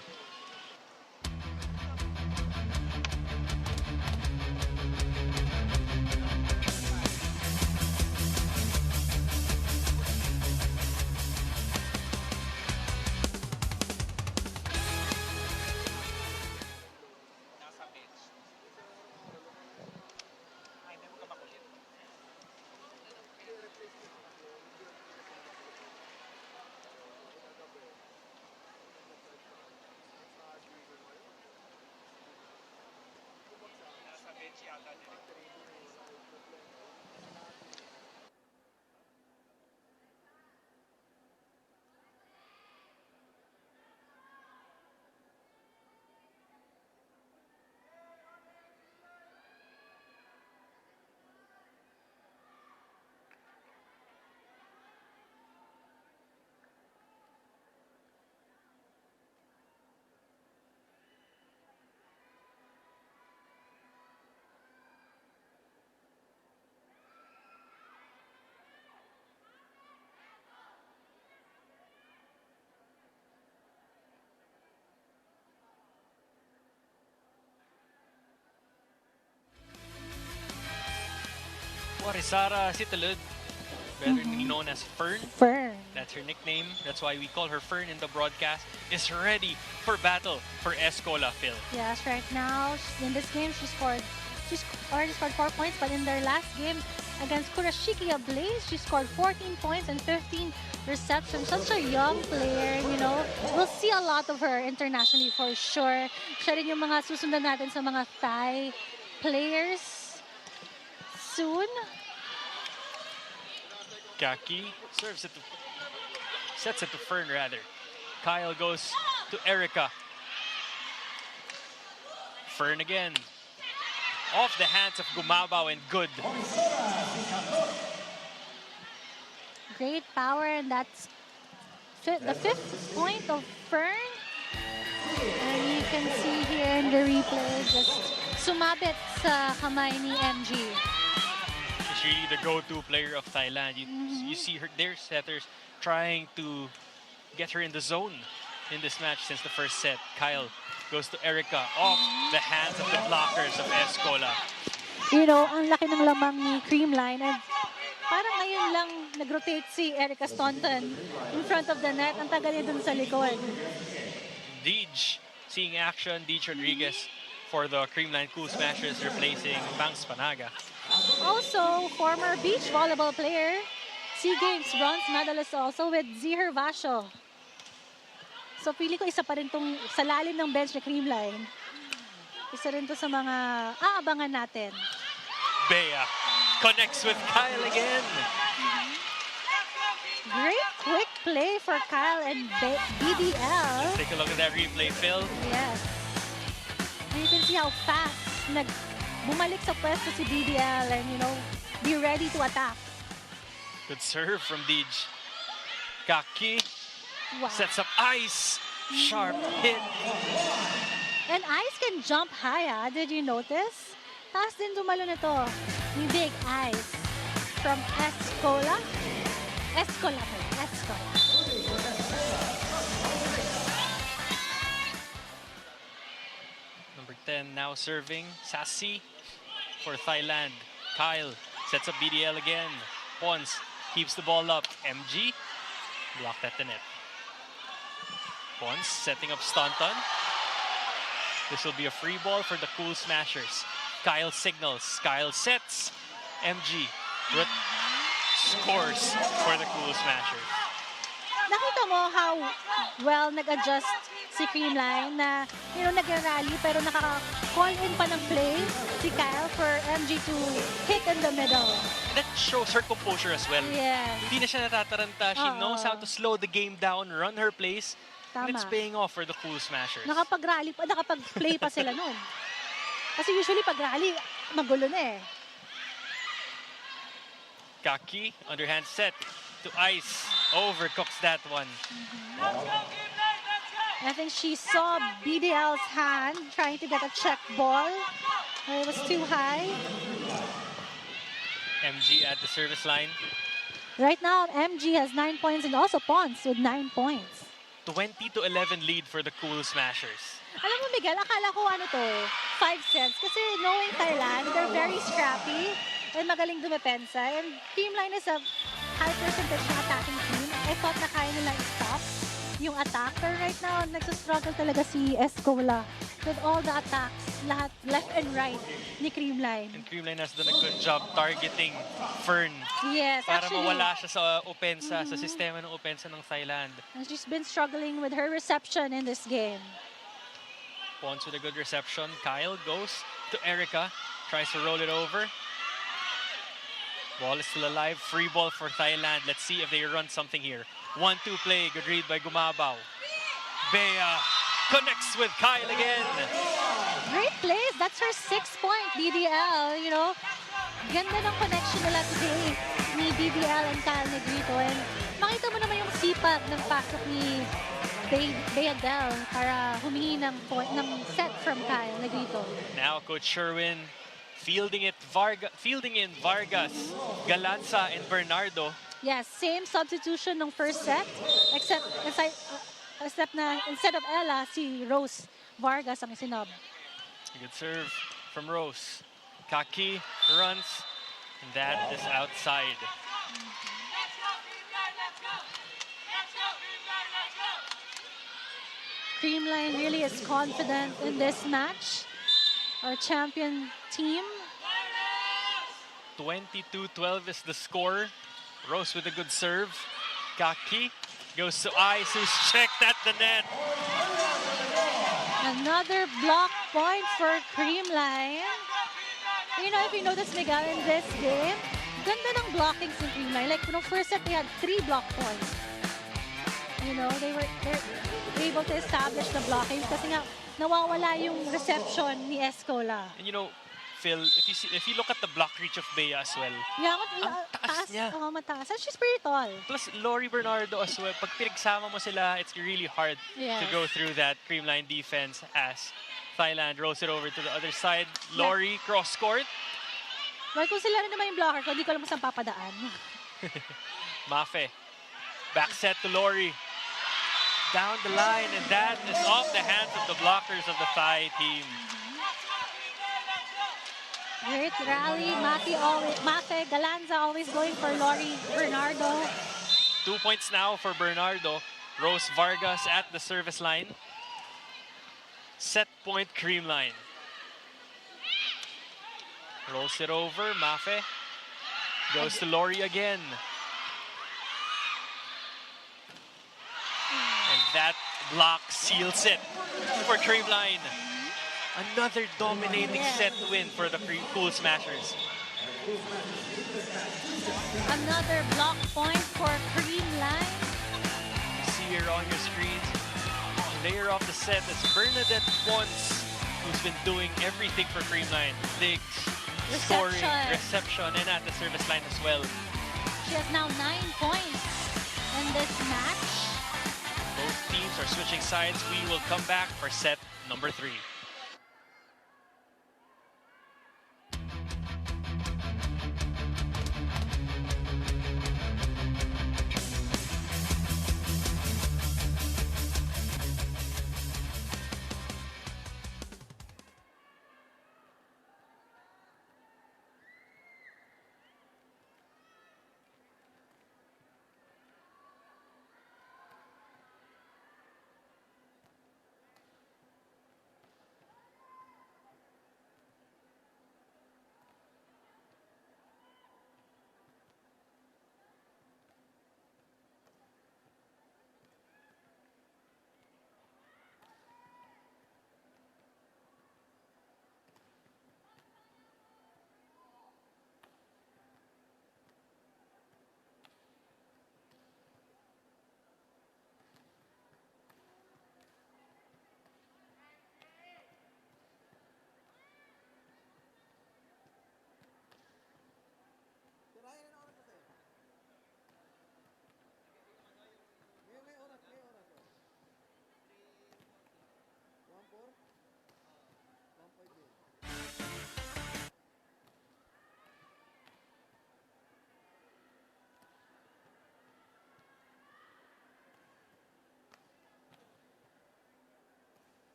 Warisara Sitalud, better known as Fern. Fern. That's her nickname. That's why we call her Fern in the broadcast. Is ready for battle for Est Cola, Phil. Yes, right now, in this game, she's already scored 4 points, but in their last game against Kurashiki Blaze, she scored 14 points and 15 receptions. Such a young player, you know. We'll see a lot of her internationally for sure. Siya rin yung mga susundan natin sa mga Thai players soon. Kaki serves it to, sets it to Fern rather. Kyle goes to Erica. Fern again. Off the hands of Gumabao and good. Great power, and that's the 5th point of Fern. And you can see here in the replay, just sumabit sa kamay ni MG. She's really the go-to player of Thailand. You see her, their setters trying to get her in the zone in this match since the first set. Kyle goes to Erica off the hands of the blockers of Est Cola. You know, ang laki ng lamang ni Creamline, and parang ngayon lang nag-rotate si Erica Staunton in front of the net. Ang tagal niya dun sa likod. Deej seeing action. Deej Rodriguez for the Creamline Cool Smashers replacing Bangs Panaga. Also, former beach volleyball player, SEA Games bronze medalist also with Zihar Vasho. So, pili ko isa pa rin tong sa lalim ng bench na Creamline. Isa rin to sa mga aabangan natin. Bea connects with Kyle again. Great quick play for Kyle and BBL. Let's take a look at that replay, Phil. Yes. You can see how fast bumalik sa pwesto si BBL and, you know, be ready to attack. Good serve from Deej. Kaki Wow. sets up ice. Sharp hit. And Ice can jump high, ah. Did you notice? Taas din dumalo nito. Ni Big Ice from Est Cola. Est Cola. Est Cola. Number 10 now serving. Sassy for Thailand. Kyle sets up BDL again. Pons keeps the ball up. MG blocked at the net. Pons setting up Staunton. This will be a free ball for the Cool Smashers. Kyle signals. Kyle sets. MG scores for the Cool Smashers. Nakita mo how well nag-adjust si Creamline na, nag-rally pero nakaka-call in pa ng play si Kyle for MG to hit in the middle. That shows her composure as well. Yes. Hindi na siya natataranta. She knows how to slow the game down, run her plays. And it's Tama. paying off for the Cool Smashers. Nakapag-rally pa, nakapag-play pa sila nun. Kasi usually pag rally, magulo na eh. Kaki, underhand set to Ice. Overcooks that one. I think she saw BDL's hand trying to get a check ball. It was too high. MG at the service line. Right now, MG has 9 points and also Pons with 9 points. 20-11 lead for the Cool Smashers. Alam mo, Miguel, akala ko 5 sets. Kasi knowing Thailand, they're very scrappy and magaling dumepensa. And Creamline is a high percentage na attacking team. I thought na kaya nila i-stop yung attack. Pero right now, nagsastruggle talaga si Est Cola with all the attacks, lahat left and right ni Creamline. And Creamline has done a good job targeting Fern Yes, para actually, mawala siya sa opensa, sa sistema ng opensa ng Thailand. and she's been struggling with her reception in this game. Pons with a good reception. Kyle goes to Erica, tries to roll it over. Ball is still alive. Free ball for Thailand. Let's see if they run something here. 1-2 play. Good read by Gumabaw. Bea connects with Kyle again. Great plays. That's her 6-point DDL, Ganda ng connection nila today ni BBL and Kyle Negrito. And makita mo naman yung sipag ng pasok ni Beadel para humingi ng set from Kyle Negrito. Now Coach Sherwin fielding in Vargas, Galanza, and Bernardo. Yes, same substitution ng first set, except na instead of Ella, si Rose Vargas ang isinab. Good serve from Rose. Kaki runs, and that is outside. Creamline really is confident in this match. Our champion team. 22-12 is the score. Rose with a good serve. Kaki goes to Ice, who's checked at the net. Another block point for Creamline. If you notice, Miguel, in this game, ganda ng blocking sa Creamline. Like, first set, they had 3 block points. They're able to establish the blocking kasi nga nawawala yung reception ni Est Cola. And Phil, if you look at the block reach of Bea as well, Yeah, ang taas niya. mataas. And she's pretty tall. Plus, Lori Bernardo as well. Pag pinagsama mo sila, it's really hard Yes. to go through that Creamline defense as Thailand rolls it over to the other side. Lori, cross court. Well, kung sila rin naman yung blocker ko, di ko alam kung saan papadaan. Mafe. Back set to Lori. Down the line, and that is off the hands of the blockers of the Thai team. Great rally. Mafe, Galanza always going for Lori Bernardo. 2 points now for Bernardo. Rose Vargas at the service line. Set point Creamline. Rolls it over. Mafe goes to Lori again. And that block seals it for Creamline. Another dominating set win for the Cool Smashers. Another block point for Creamline. You see here on your screens, player of the set is Bernadette Pons, who's been doing everything for Creamline. Digs, scoring, reception, and at the service line as well. She has now 9 points in this match. Both teams are switching sides. We will come back for set number 3.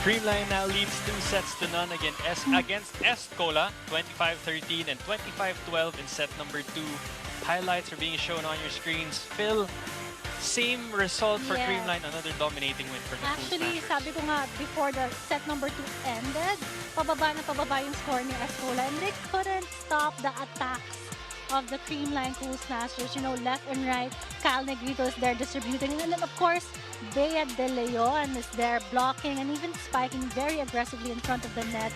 Creamline now leads 2-0 against Est Cola, 25-13 and 25-12 in set number 2. Highlights are being shown on your screens. Phil, same result for Yes. Creamline, another dominating win for the Cool Actually, Smashers. sabi ko nga, before the set number 2 ended, pababa na pababa yung score ni Est Cola, and they couldn't stop the attacks of the Creamline Cool Smashers. You know, left and right, Kyle Negrito is there distributing. And then, of course, Bea De Leon is there blocking and even spiking very aggressively in front of the net.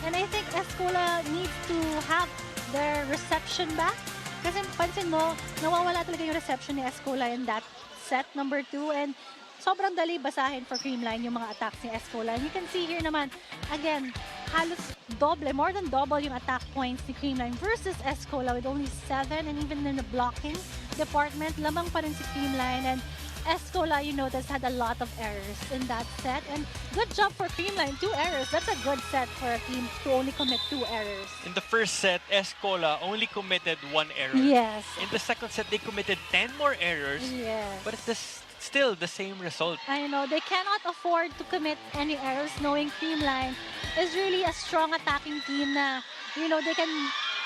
And I think Est Cola needs to have their reception back. Kasi pansin mo, nawawala talaga yung reception ni Est Cola in that set number 2. And sobrang dali basahin for Creamline yung mga attacks ni Est Cola. And you can see here naman, again, halos doble, more than double yung attack points ni Creamline versus Est Cola with only 7. And even in the blocking department, lamang pa rin si Creamline. And Est Cola, you notice, had a lot of errors in that set. And good job for Creamline, 2 errors. That's a good set for a team to only commit 2 errors. In the first set, Est Cola only committed 1 error. Yes. In the second set, they committed 10 more errors, Yes. but it's still the same result. I know, they cannot afford to commit any errors knowing Creamline is really a strong attacking team na, you know, they can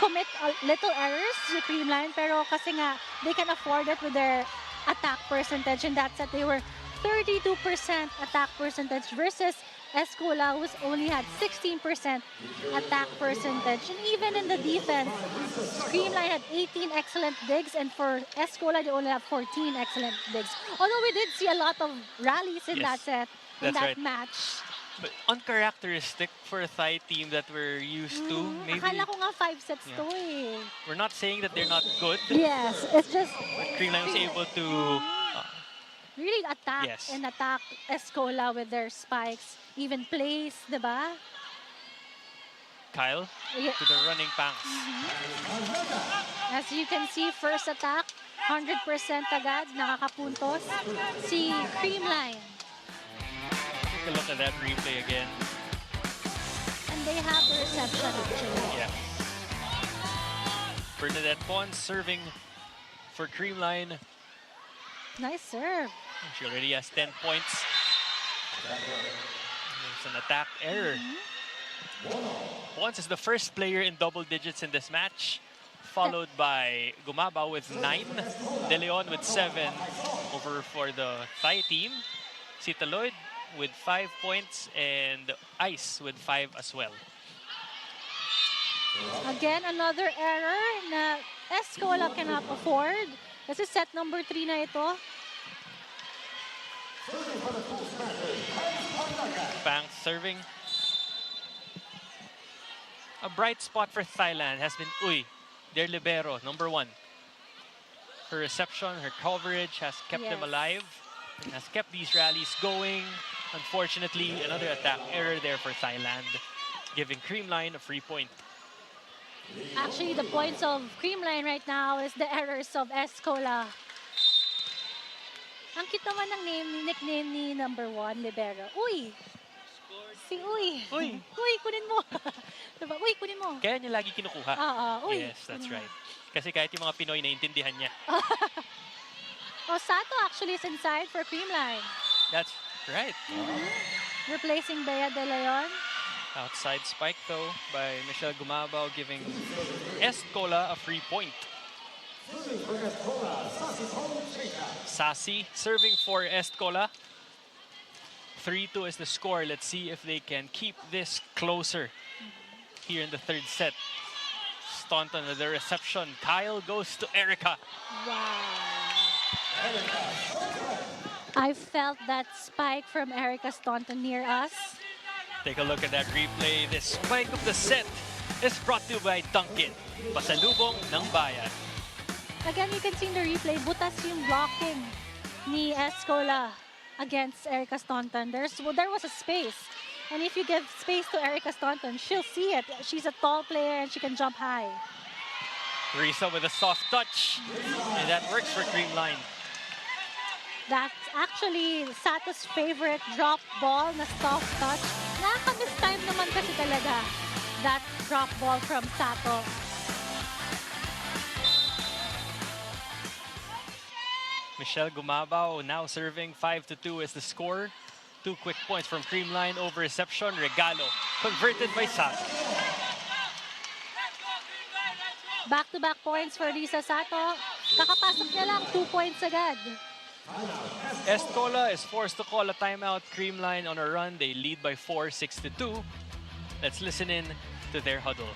commit little errors with Creamline, pero kasi nga, they can afford it with their attack percentage. In that set, they were 32% attack percentage versus Est Cola, who's only had 16% attack percentage. And even in the defense, Creamline had 18 excellent digs, and for Est Cola, they only have 14 excellent digs. Although we did see a lot of rallies in that Yes. set, in That's that right. match. But uncharacteristic for a Thai team that we're used to. Maybe Akala ko nga 5 sets Yeah. to eh. we're not saying that they're not good, Yes, it's just but Creamline was able to really attack Yes. and attack Est Cola with their spikes. Even plays, diba? Kyle Yeah. to the running pangs. As you can see, first attack, 100% agad, nakakapuntos. Si Creamline. Take a look at that replay again. And they have the reception actually. Yeah. Bernadette Pons serving for Creamline. Nice serve. She already has 10 points. There's an attack error. Pons is the first player in double digits in this match, followed by Gumabao with 9, De Leon with 7 over for the Thai team, Sita Lloyd with 5 points, and Ice with 5 as well. Again, another error na Est Cola cannot afford. This is set number 3 na ito. Pangs serving. A bright spot for Thailand has been Uy, their libero, number 1. Her reception, her coverage has kept them Yes. alive, and has kept these rallies going. Unfortunately, another attack error there for Thailand, giving Creamline a free point. Actually, the points of Creamline right now is the errors of Est Cola. Ang cute naman ng nickname ni number 1, libero. Uy! Si Uy! Uy! Uy, kunin mo! Diba? Uy, kunin mo! Kaya niya lagi kinukuha. Uy! Yes, that's kunin mo. right. Kasi kahit yung mga Pinoy, naiintindihan niya. Sato actually is inside for Creamline. That's right. Replacing Bea De Leon. Outside spike though by Michelle Gumabao, giving Est Cola a free point. Sassy serving for Est Cola. 3-2 is the score. Let's see if they can keep this closer here in the third set. Staunton with the reception. Kyle goes to Erica. Wow. I felt that spike from Erica Staunton near us. Take a look at that replay. This spike of the set is brought to you by Dunkin'. Pasalubong ng bayan. Again, you can see in the replay, butas yung blocking ni Est Cola against Erica Staunton. There was a space. And if you give space to Erica Staunton, she'll see it. She's a tall player and she can jump high. Risa with a soft touch. And that works for Creamline. That's actually Sato's favorite drop ball na soft touch. Nakaka-miss time naman kasi talaga that drop ball from Sato. Michelle Gumabao now serving. 5-2 is the score. 2 quick points from Creamline over reception. Regalo converted by Sato. Back-to-back points for Risa Sato. Kakapasok niya lang, 2 points agad. Est Cola is forced to call a timeout. Creamline on a run. They lead by 4, 6-2. Let's listen in to their huddle.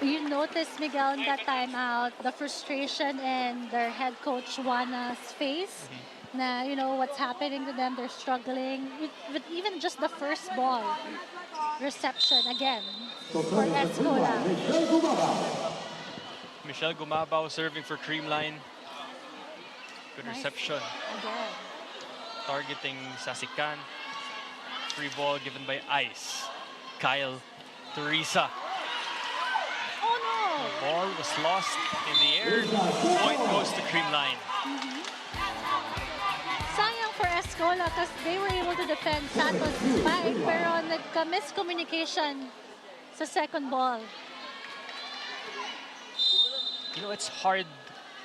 You notice, Miguel, in that timeout, the frustration in their head coach Juana's face. Na, you know, what's happening to them, they're struggling. With even just the first ball. Reception again for Est Cola. Michelle Gumabao serving for Creamline. Good Nice. reception. Again. Targeting Sasikan. Free ball given by Ice. Kyle to Risa. Oh no! Ball was lost in the air. Point goes to Creamline. Sayang for Est Cola because they were able to defend Sato's spike pero nagka-miscommunication sa second ball. You know, it's hard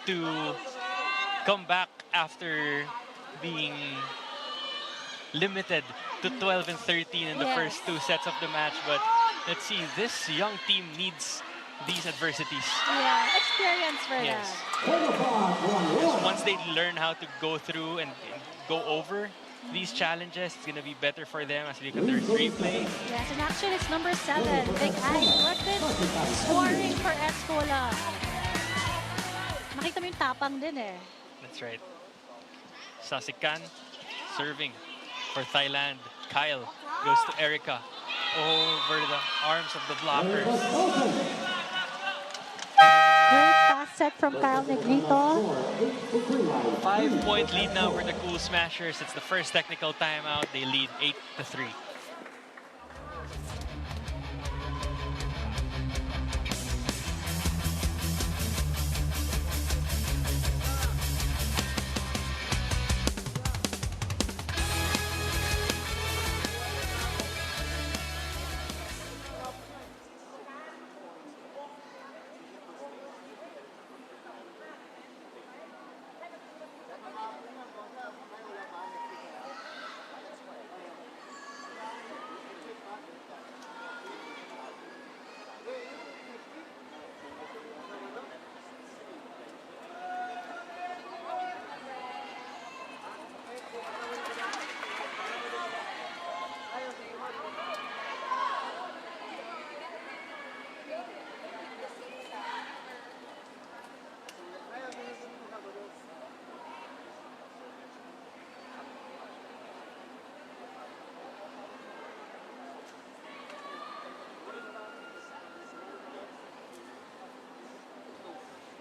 to come back after being limited to 12 and 13 in the Yes. first 2 sets of the match. But let's see, this young team needs these adversities. Yeah, experience for Yes. that. Because once they learn how to go through and go over these challenges, it's going to be better for them as they look at their replay. Yes, and actually it's number 7, Big Ice. What been scoring for Est Cola? Makita mo yung tapang din eh. That's right. Sasikan serving for Thailand. Kyle goes to Erica over the arms of the blockers. Great pass set from Kyle Negrito. 5-point lead now for the Cool Smashers. It's the first technical timeout. They lead 8-3.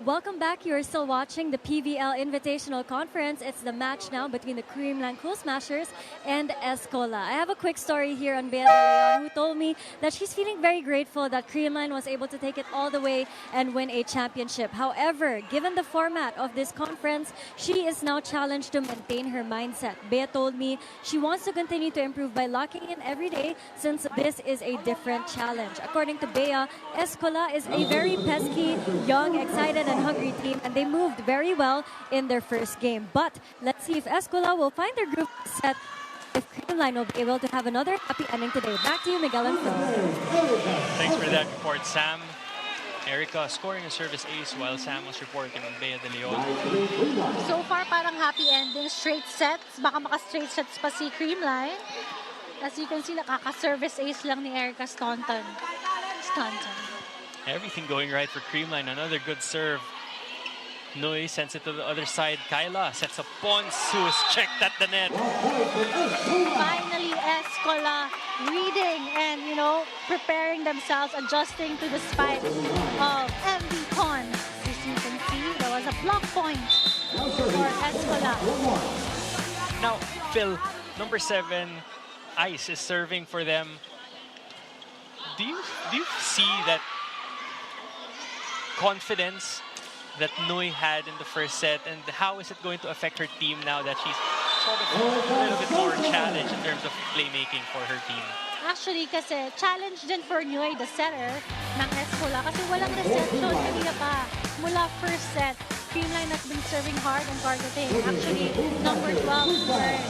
Welcome back. You're still watching the PVL Invitational Conference. It's the match now between the Creamline Cool Smashers and Est Cola. I have a quick story here on Bea de Leon, who told me that she's feeling very grateful that Creamline was able to take it all the way and win a championship. However, given the format of this conference, she is now challenged to maintain her mindset. Bea told me she wants to continue to improve by locking in every day since this is a different challenge. According to Bea, Est Cola is a very pesky, young, excited, and hungry team, and they moved very well in their first game. But let's see if Est Cola will find their group set, if Creamline will be able to have another happy ending today. Back to you, Miguel and Phil. Thanks for that report, Sam. Erica scoring a service ace while Sam was reporting on Bea de Leon. So far, parang happy ending. Straight sets. Baka maka-straight sets pa si Creamline. As you can see, nakaka-service ace lang ni Erica Staunton. Everything going right for Creamline. Another good serve. Nui sends it to the other side. Kyla sets up Pons, who is checked at the net. Finally, Est Cola reading and, preparing themselves, adjusting to the spike of MV Pons. As you can see, there was a block point for Est Cola. Now, Phil, number 7, Ice is serving for them. Do you see that confidence that Nui had in the first set, and how is it going to affect her team now that she's sort of a little bit more challenged in terms of playmaking for her team? Actually, kasi challenge din for Nui, the setter ng Est Cola, kasi walang reception kanina pa. Mula first set, Creamline has been serving hard and targeting. Actually, number 12 turn.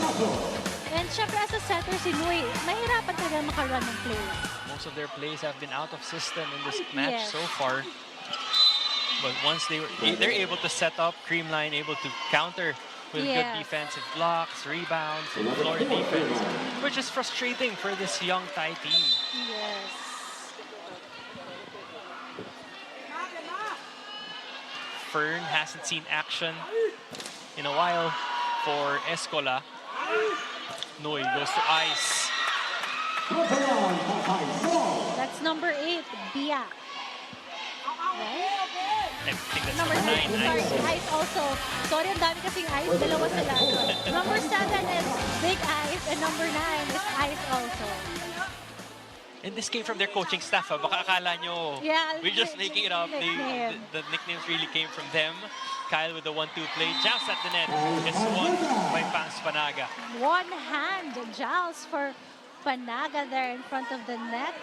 And syempre, as a setter, si Nui, mahirapan talaga makaroon ng plays. Most of their plays have been out of system in this match Yes. so far. But once they're able to set up, Creamline able to counter with good Yes. defensive blocks, rebounds, and floor defense, which is frustrating for this young Thai team. Yes. Fern hasn't seen action in a while for Est Cola. Nui goes to Ice. That's number 8, Bia. Right? I think that's Number number 9, 9, sorry, Ice. Ice also. Sorry, ang dami kasing Ice, dalawa sila. Number 7 is Big Ice, and number 9 is Ice also. And this came from their coaching staff. Baka akala nyo, Yeah, we're just making it up. nickname. The nicknames really came from them. Kyle with the 1-2 play. Jabs at the net. It's won by Pans Panaga. One hand, Giles for Panaga there in front of the net.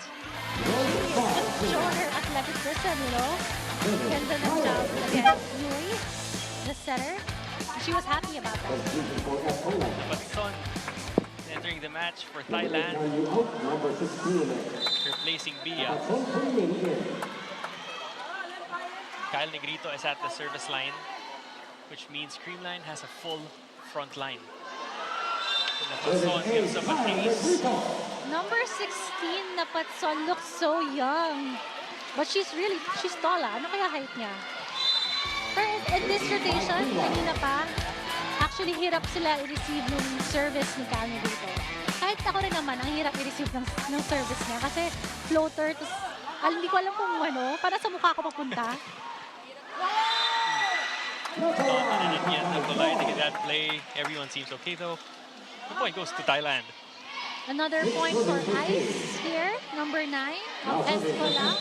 Just show her athleticism, Ganda ng Giles against Nui, the setter. She was happy about that. Patson entering the match for Thailand, replacing Bia. Kyle Negrito is at the service line, which means Creamline has a full front line. Patson gives up an ace. Number 16 na Patson looks so young. But she's tall. Ano kaya height niya? Pero in this rotation, kanina pa, actually hirap sila i-receive ng service ni Kyle Negrito. Kahit ako rin naman, ang hirap i-receive ng service niya. Kasi floater, tapos hindi ko alam kung ano, para sa mukha ko mapunta. Dominated yet colliding in that play. Everyone seems okay though. The point goes to Thailand. Another point for Ice here, number 9 of Est Cola.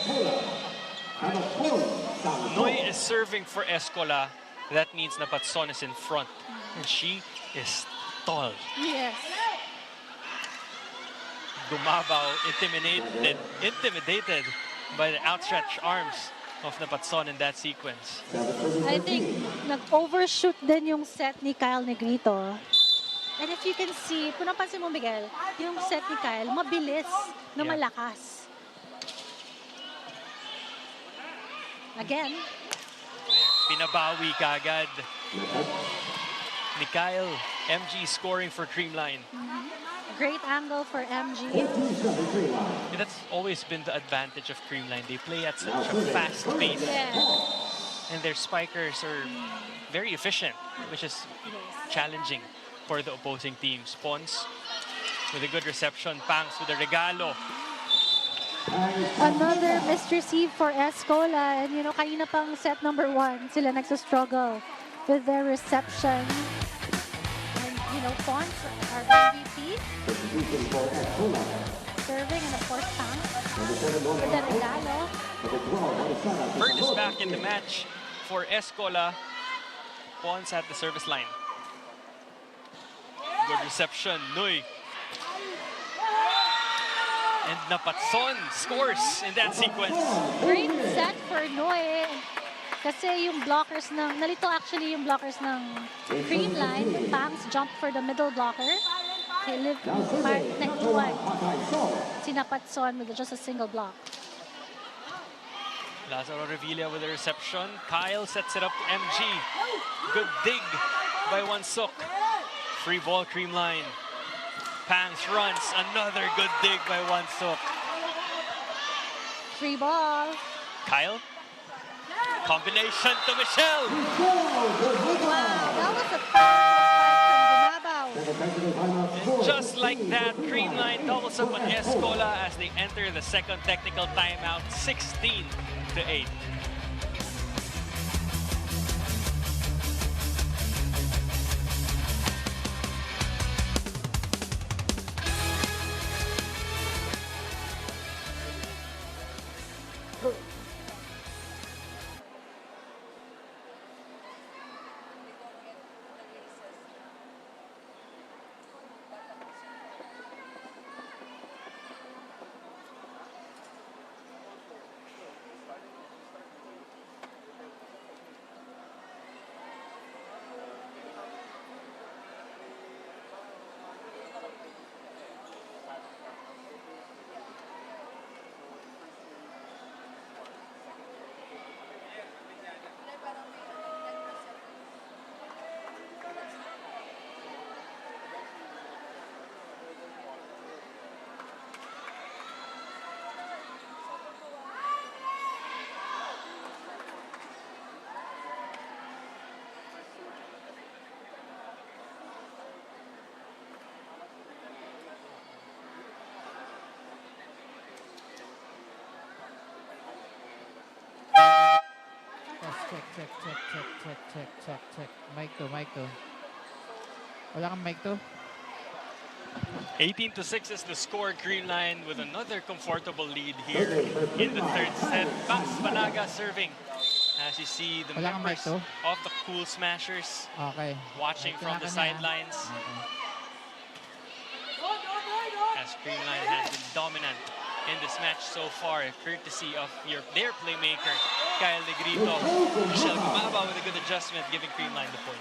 Noy is serving for Est Cola. That means na Patson is in front. And she is tall. Yes. Gumabaw intimidated by the outstretched arms of Napatson in that sequence. I think nag-overshoot din yung set ni Kyle Negrito. And if you can see, kung napansin mo, Miguel, yung set ni Kyle, mabilis na malakas. Again. Pinabawi kagad ni Kyle. MG scoring for Creamline. Great angle for MG. That's always been the advantage of Creamline. They play at such a fast pace. Yeah. And their spikers are very efficient, which is challenging for the opposing team. Pons with a good reception. Pangs with a regalo. Another missed receive for Est Cola. And kanina pang set number 1, sila nagsastruggle with their reception. And Pons, our MVP, serving, and of course Pangs with the regalo. Bert is back in the match for Est Cola. Pons at the service line. Good reception, Noy. And Napatson scores in that sequence. Great set for Noy. Kasi yung blockers nalito actually yung blockers ng Creamline. Pangs jumped for the middle blocker. He lived next one. Si Napatson with just a single block. Lazaro Revilla with the reception. Kyle sets it up to MG. Good dig by Wansuk. Free ball, Creamline. Pangs runs. Another good dig by Wansuk. Free ball. Kyle. Combination to Michelle. Wow, that was a powerful spike from Gumabaw. And just like that, Creamline doubles up on Est Cola as they enter the second technical timeout, 16-8. Check. Mic to. Wala kang mic to? 18-6 is the score. Creamline with another comfortable lead here in the third set. Pangs Banaga serving. As you see the Wala kang mic members to? of the Cool Smashers Okay. watching from the sidelines. As Creamline has been dominant in this match so far, courtesy of their playmaker, Kyle Negrito. Michelle Gumabaw with a good adjustment, giving Creamline the point.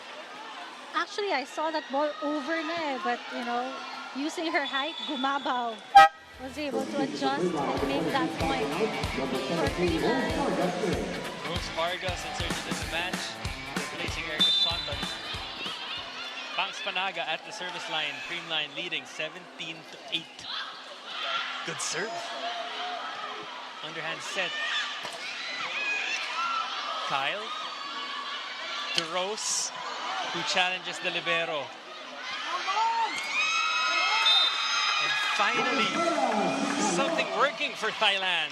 Actually, I saw that ball over na eh, but you know, using her height, Gumabaw was able to adjust and make that point for Creamline. Rose Vargas inserted in the match, replacing Erica Shanton. Bangs Panaga at the service line. Creamline leading 17-8. Good serve. Underhand set. Kyle to Rose, who challenges the libero. And finally, something working for Thailand.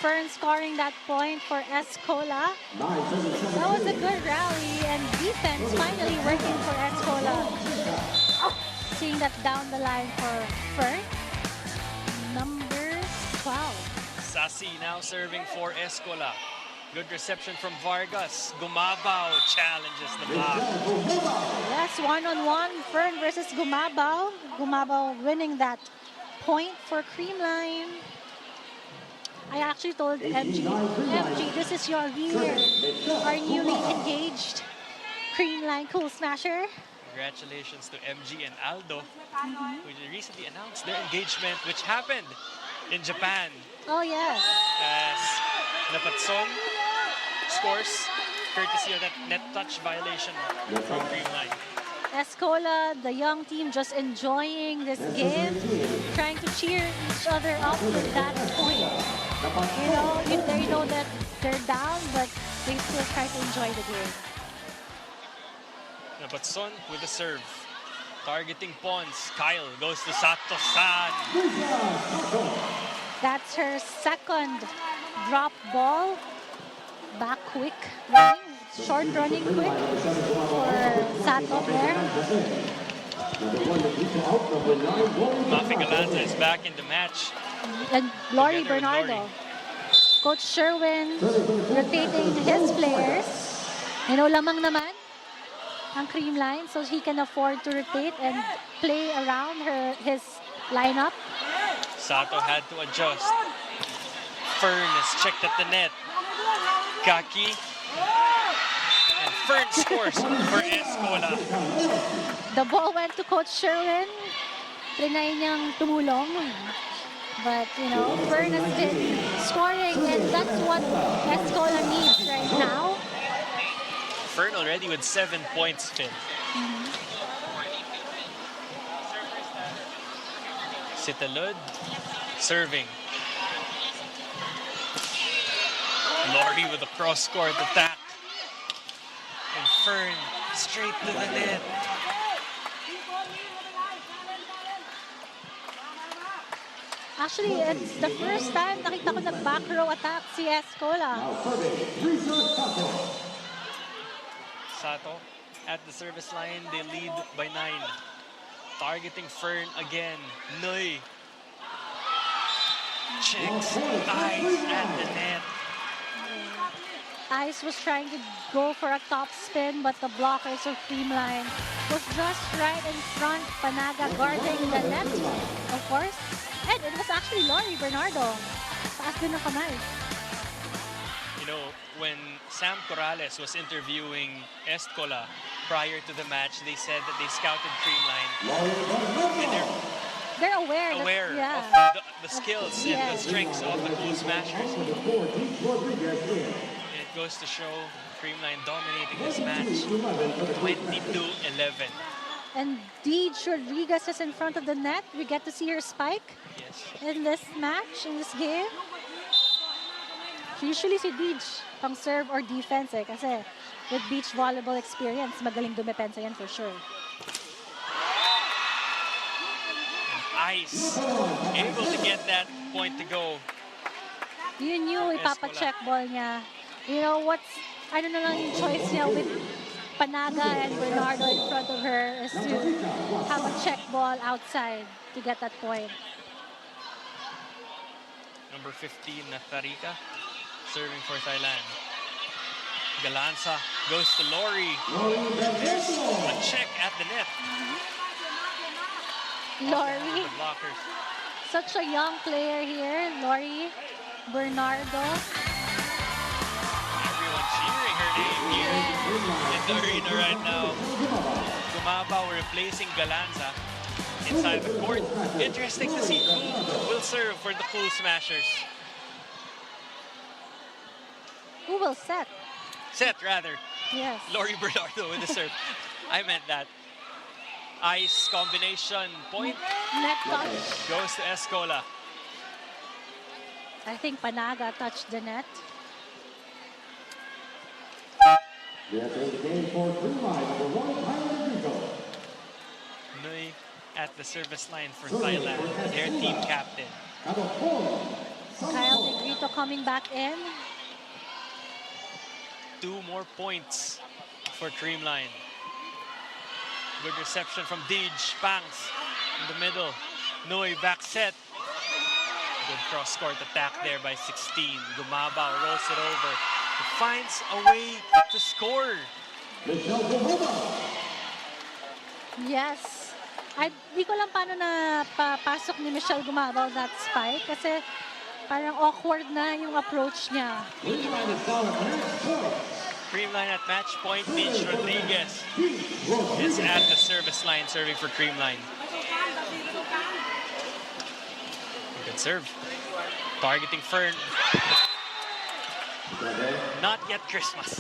Fern scoring that point for Est Cola. That was a good rally and defense finally working for Est Cola. Seeing that down the line for Fern. Number 12. Sasi now serving for Est Cola. Good reception from Vargas. Gumabaw challenges the block. Yes, one-on-one, Fern versus Gumabaw. Gumabaw winning that point for Creamline. I actually told MG, this is your year. Our newly engaged Creamline Cool Smasher. Congratulations to MG and Aldo, who recently announced their engagement, which happened in Japan. Oh, yes. As Napatson scores courtesy of that net touch violation from Creamline. Est Cola, the young team, just enjoying this game, trying to cheer each other up with that point. You know, they know that they're down, but they still try to enjoy the game. Napatson with the serve. Targeting Pons. Kyle goes to Sato-san. That's her second drop ball. Back quick running, short running quick for Sato there. Mafi Galanza is back in the match. And Lori Together with Bernardo. Lori. Coach Sherwin rotating his players. You know, lamang naman ang Creamline, so he can afford to rotate and play around his lineup. Sato had to adjust. Fern is checked at the net. Kaki. And Fern scores for Est Cola. The ball went to Coach Sherwin. Trinay niyang tumulong. But, you know, Fern has been scoring, and that's what Est Cola needs right now. Fern already with 7 points, Phil. Sitalud serving. Lori with a cross-court attack. And Fern straight to the net. Actually, it's the first time nakita ko nag-back row attack si Est Cola. Sato at the service line, they lead by 9. Targeting Fern again. Noy. Checks eyes at the net. Ice was trying to go for a top spin, but the blockers of Creamline was just right in front. Panaga guarding the net, of course. And it was actually Lori Bernardo. Taas din ng kamay. You know, when Sam Corrales was interviewing Est Cola prior to the match, they said that they scouted Creamline. And They're aware. aware Yeah. of the skills and the strengths of the Cool Smashers. And it goes to show Creamline dominating this match 22-11. And Deej Rodriguez is in front of the net. We get to see her spike Yes. in this match, in this game. Usually si Deej pang serve or defense eh. Kasi with beach volleyball experience, magaling dumepensa yan for sure. Ice able to get that point to go. You knew ipapa-check ball niya. You know what's, I don't know lang yung choice niya with Panaga and Bernardo in front of her is to have a check ball outside to get that point. Number 15, Natarika, serving for Thailand. Galanza goes to Lori. There's a check at the net. Lori, The blockers. such a young player here. Lori Bernardo. Everyone cheering her name here in the arena right now. Gumabaw replacing Galanza inside the court. Interesting to see who will serve for the Cool Smashers. Who will set? Set, rather. Yes. Lori Bernardo with the serve. I meant that. Ice combination point Net touch. goes to Est Cola. I think Panaga touched the net. Nui at the service line for Thailand, their team captain. Kyle Negrito coming back in. 2 more points for Creamline. Good reception from Dij Pangs in the middle. Nui back set. Good cross-court attack there by 16. Gumabaw rolls it over. He finds a way to score. Yes. Di ko lang paano na papasok ni Michelle Gumabaw that spike kasi parang awkward na yung approach niya. Creamline at match point. Dij Rodriguez is at the service line serving for Creamline. Good serve. Targeting Fern. Not yet Christmas.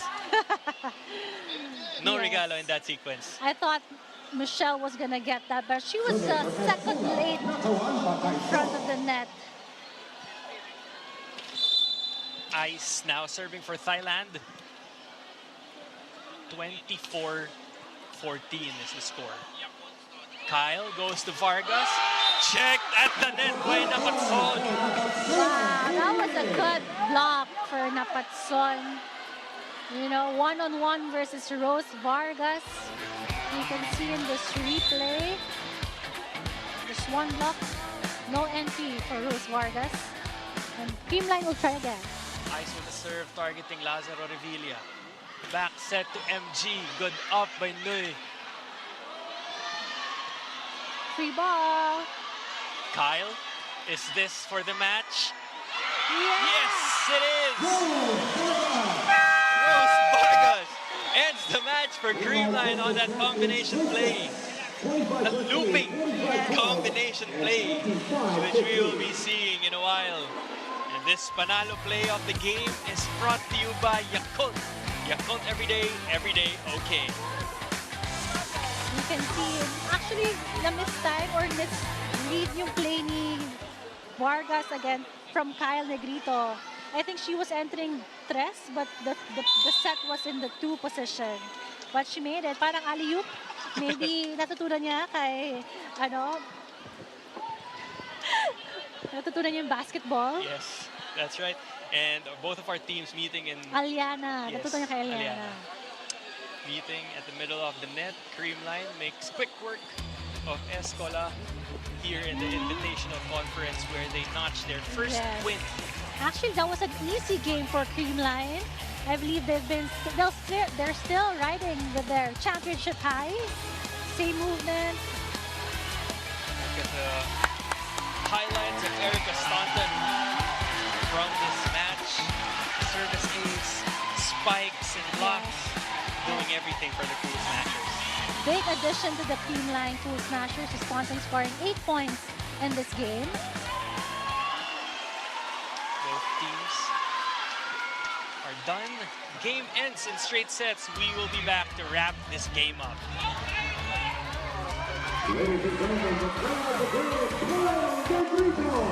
No Yes. regalo in that sequence. I thought Michelle was gonna get that, but she was second late in front of the net. Ice now serving for Thailand. 24-14 is the score. Kyle goes to Vargas. Checked at the net by Napatson. Wow, that was a good block for Napatson. You know, one-on-one versus Rose Vargas. You can see in this replay. Just one block, no entry for Rose Vargas. And Creamline will try again. Ice with the serve targeting Lazaro Revilla. Back set to MG. Good up by Nui. Free ball. Kyle, is this for the match? Yes! Yes, it is! Rose Vargas ends the match for Creamline on that combination play. A looping combination play, which we will be seeing in a while. And this Panalo play of the game is brought to you by Yakult. Yakult every day, okay. You can see, actually, na-miss time or misread yung play ni Vargas again from Kyle Negrito. I think she was entering tres, but the set was in the 2 position. But she made it. Parang alley-oop. Maybe natutunan niya kay, natutunan niya yung basketball. Yes, that's right. And both of our teams meeting in... Aliana. Yes, Natutunan niya kay Aliana. Meeting at the middle of the net. Creamline makes quick work of Est Cola here in the Invitational Conference where they notched their first win. Actually, that was an easy game for Creamline. I believe they're still riding with their championship high. Same movement. Look at the highlights of Erica Staunton from this match. Service ace, spikes and blocks, doing everything for the Cool Smashers. Big addition to the Creamline Cool Smashers. Staunton scoring 8 points in this game. Both teams are done. Game ends in straight sets. We will be back to wrap this game up. Ladies and gentlemen, the crowd of the Negrito.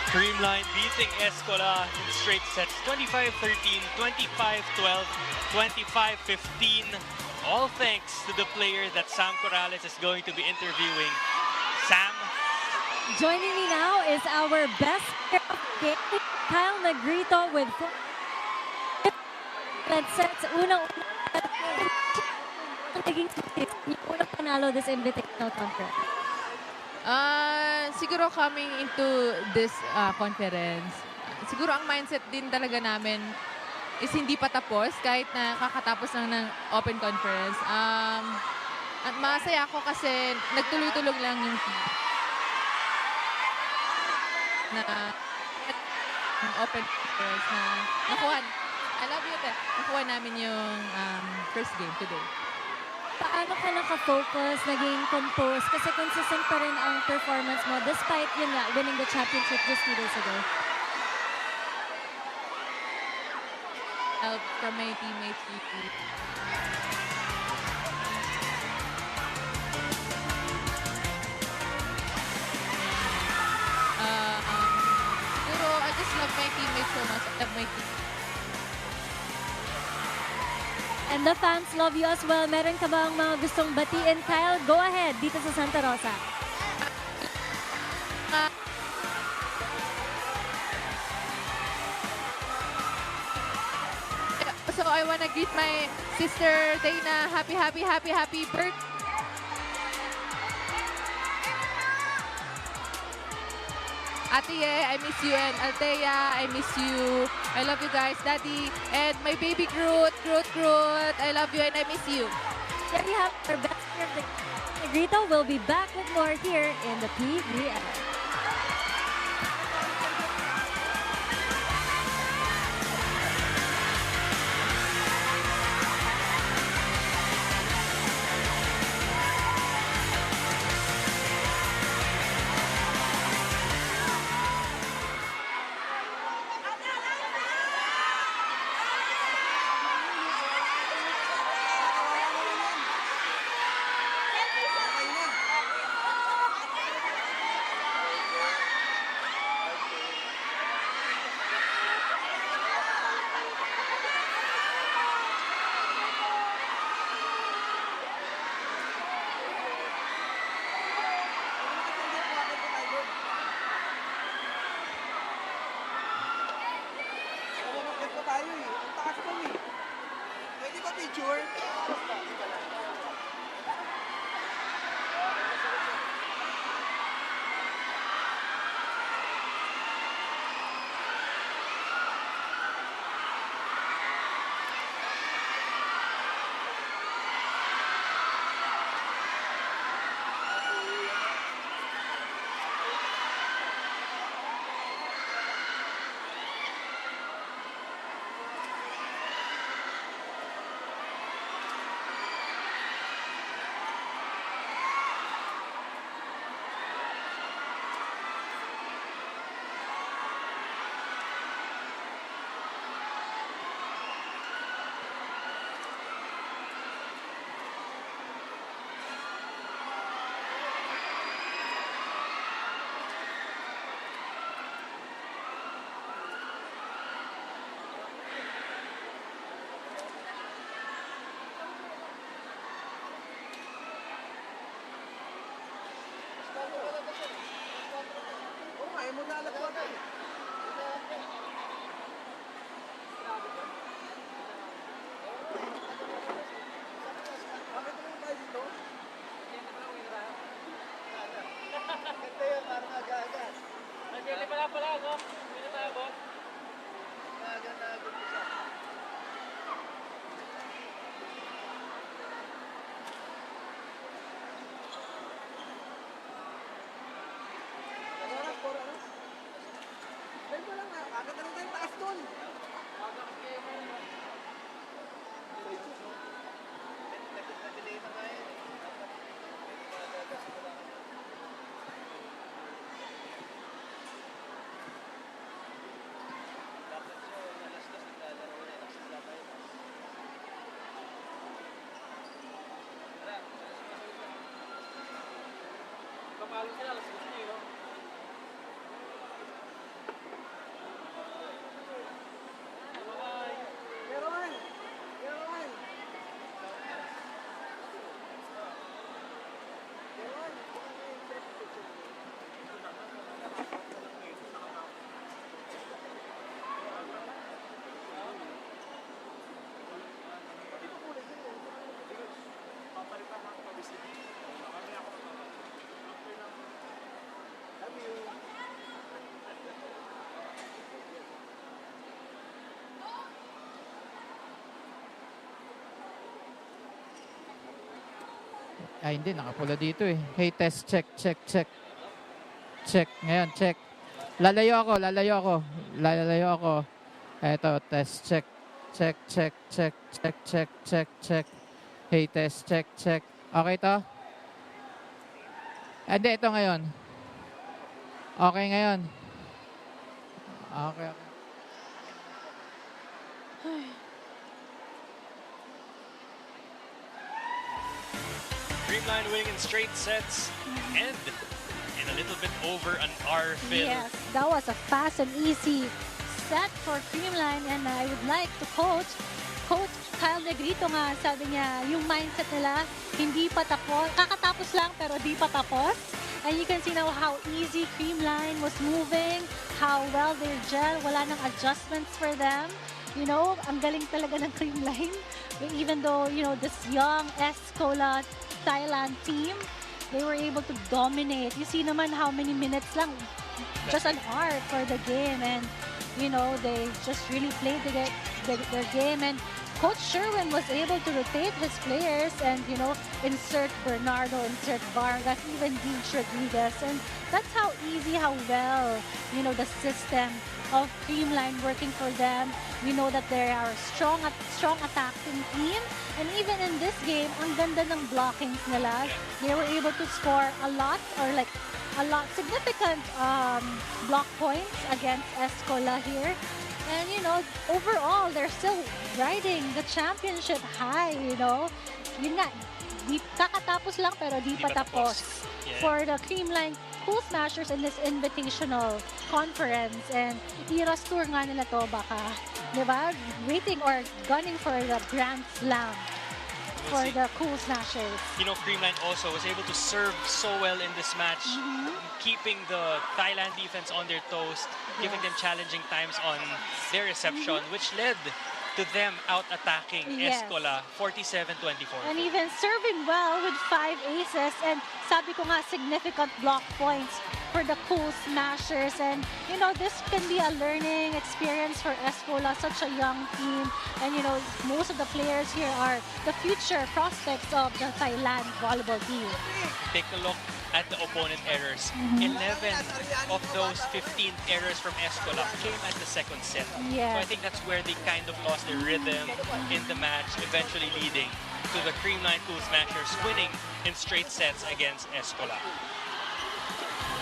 Creamline beating Est Cola in straight sets 25-13, 25-12, 25-15. All thanks to the player that Sam Corrales is going to be interviewing. Sam? Joining me now is our best player of the game, Kyle Negrito with 4 sets. Unang-una, naging yung unang panalo this Invitational Conference. Siguro coming into this conference, siguro ang mindset din talaga namin is hindi pa tapos kahit na kakatapos lang ng open conference. At masaya ako kasi nagtuloy-tulog lang yung na open conference na nakuha. I love you, te. Nakuha namin yung first game today. Paano ka naka-focus, naging composed? Kasi consistent pa rin ang performance mo despite yun nga, winning the championship just 2 days ago. Help from my teammates. Siguro, I just love my teammates so much. I love my team. And the fans love you as well. Meron ka bang mga gustong batiin, Kyle? Go ahead, dito sa Santa Rosa. So I want to greet my sister Dana. Happy birthday. Ate, I miss you, and Althea, I miss you. I love you guys, Daddy. And my baby Groot. I love you and I miss you. There we have our best player of the game. Negrito will be back with more here in the PVL. Ay, hindi. Nakapula dito eh. Hey, test. Check, check, check. Check. Ngayon, check. Lalayo ako. Lalayo ako. Eto, test. Check. Check, check, check, check, check, check, check. Hey, test. Check, check. Okay to? Hindi, ito ngayon. Okay ngayon. Okay, okay. Creamline winning in straight sets and in a little bit over an hour, Phil. Yes, that was a fast and easy set for Creamline, and I would like to Coach Kyle Negrito nga, sabi niya, yung mindset nila, hindi pa tapos, kakatapos lang pero di pa tapos. And you can see now how easy Creamline was moving, how well they gel, wala nang adjustments for them. You know, ang galing talaga ng Creamline. Even though, you know, this young Est Cola Thailand team, they were able to dominate. You see naman how many minutes lang, just an art for the game, and you know, they just really played their game, and Coach Sherwin was able to rotate his players and, you know, insert Bernardo, insert Vargas, even Deej Rodriguez, and that's how easy, how well, you know, the system of Creamline working for them. We know that they are a strong attacking team, and even in this game, ang ganda ng blockings nila. They were able to score a lot, or like a lot significant block points against Est Cola here. And you know, overall, they're still riding the championship high, you know. Yun nga, kakatapos lang pero di pa tapos. Yeah. For the Creamline Cool Smashers in this Invitational Conference. And Eras Tour nga nila to baka, di ba? Waiting or gunning for the Grand Slam for the Cool Smashers. You know, Creamline also was able to serve so well in this match, keeping the Thailand defense on their toes, giving them challenging times on their reception, which led to them out-attacking Yes. Est Cola 47-24. And even serving well with 5 aces, and sabi ko nga, significant block points for the Cool Smashers. And you know, this can be a learning experience for Est Cola, such a young team, and you know, most of the players here are the future prospects of the Thailand volleyball team. Take a look at the opponent errors. 11 of those 15 errors from Est Cola came at the second set. Yes. So I think that's where they kind of lost their rhythm in the match, eventually leading to the Creamline Cool Smashers winning in straight sets against Est Cola.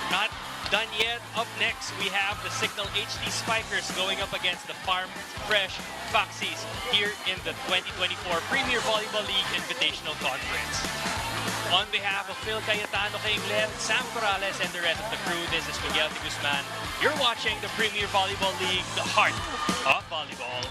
Not done yet. Up next, we have the Signal HD Spikers going up against the Farm Fresh Foxies here in the 2024 Premier Volleyball League Invitational Conference. On behalf of Phil Cayetano, Kainglet, Sam Corrales, and the rest of the crew, this is Miguel de Guzman. You're watching the Premier Volleyball League, the heart of volleyball.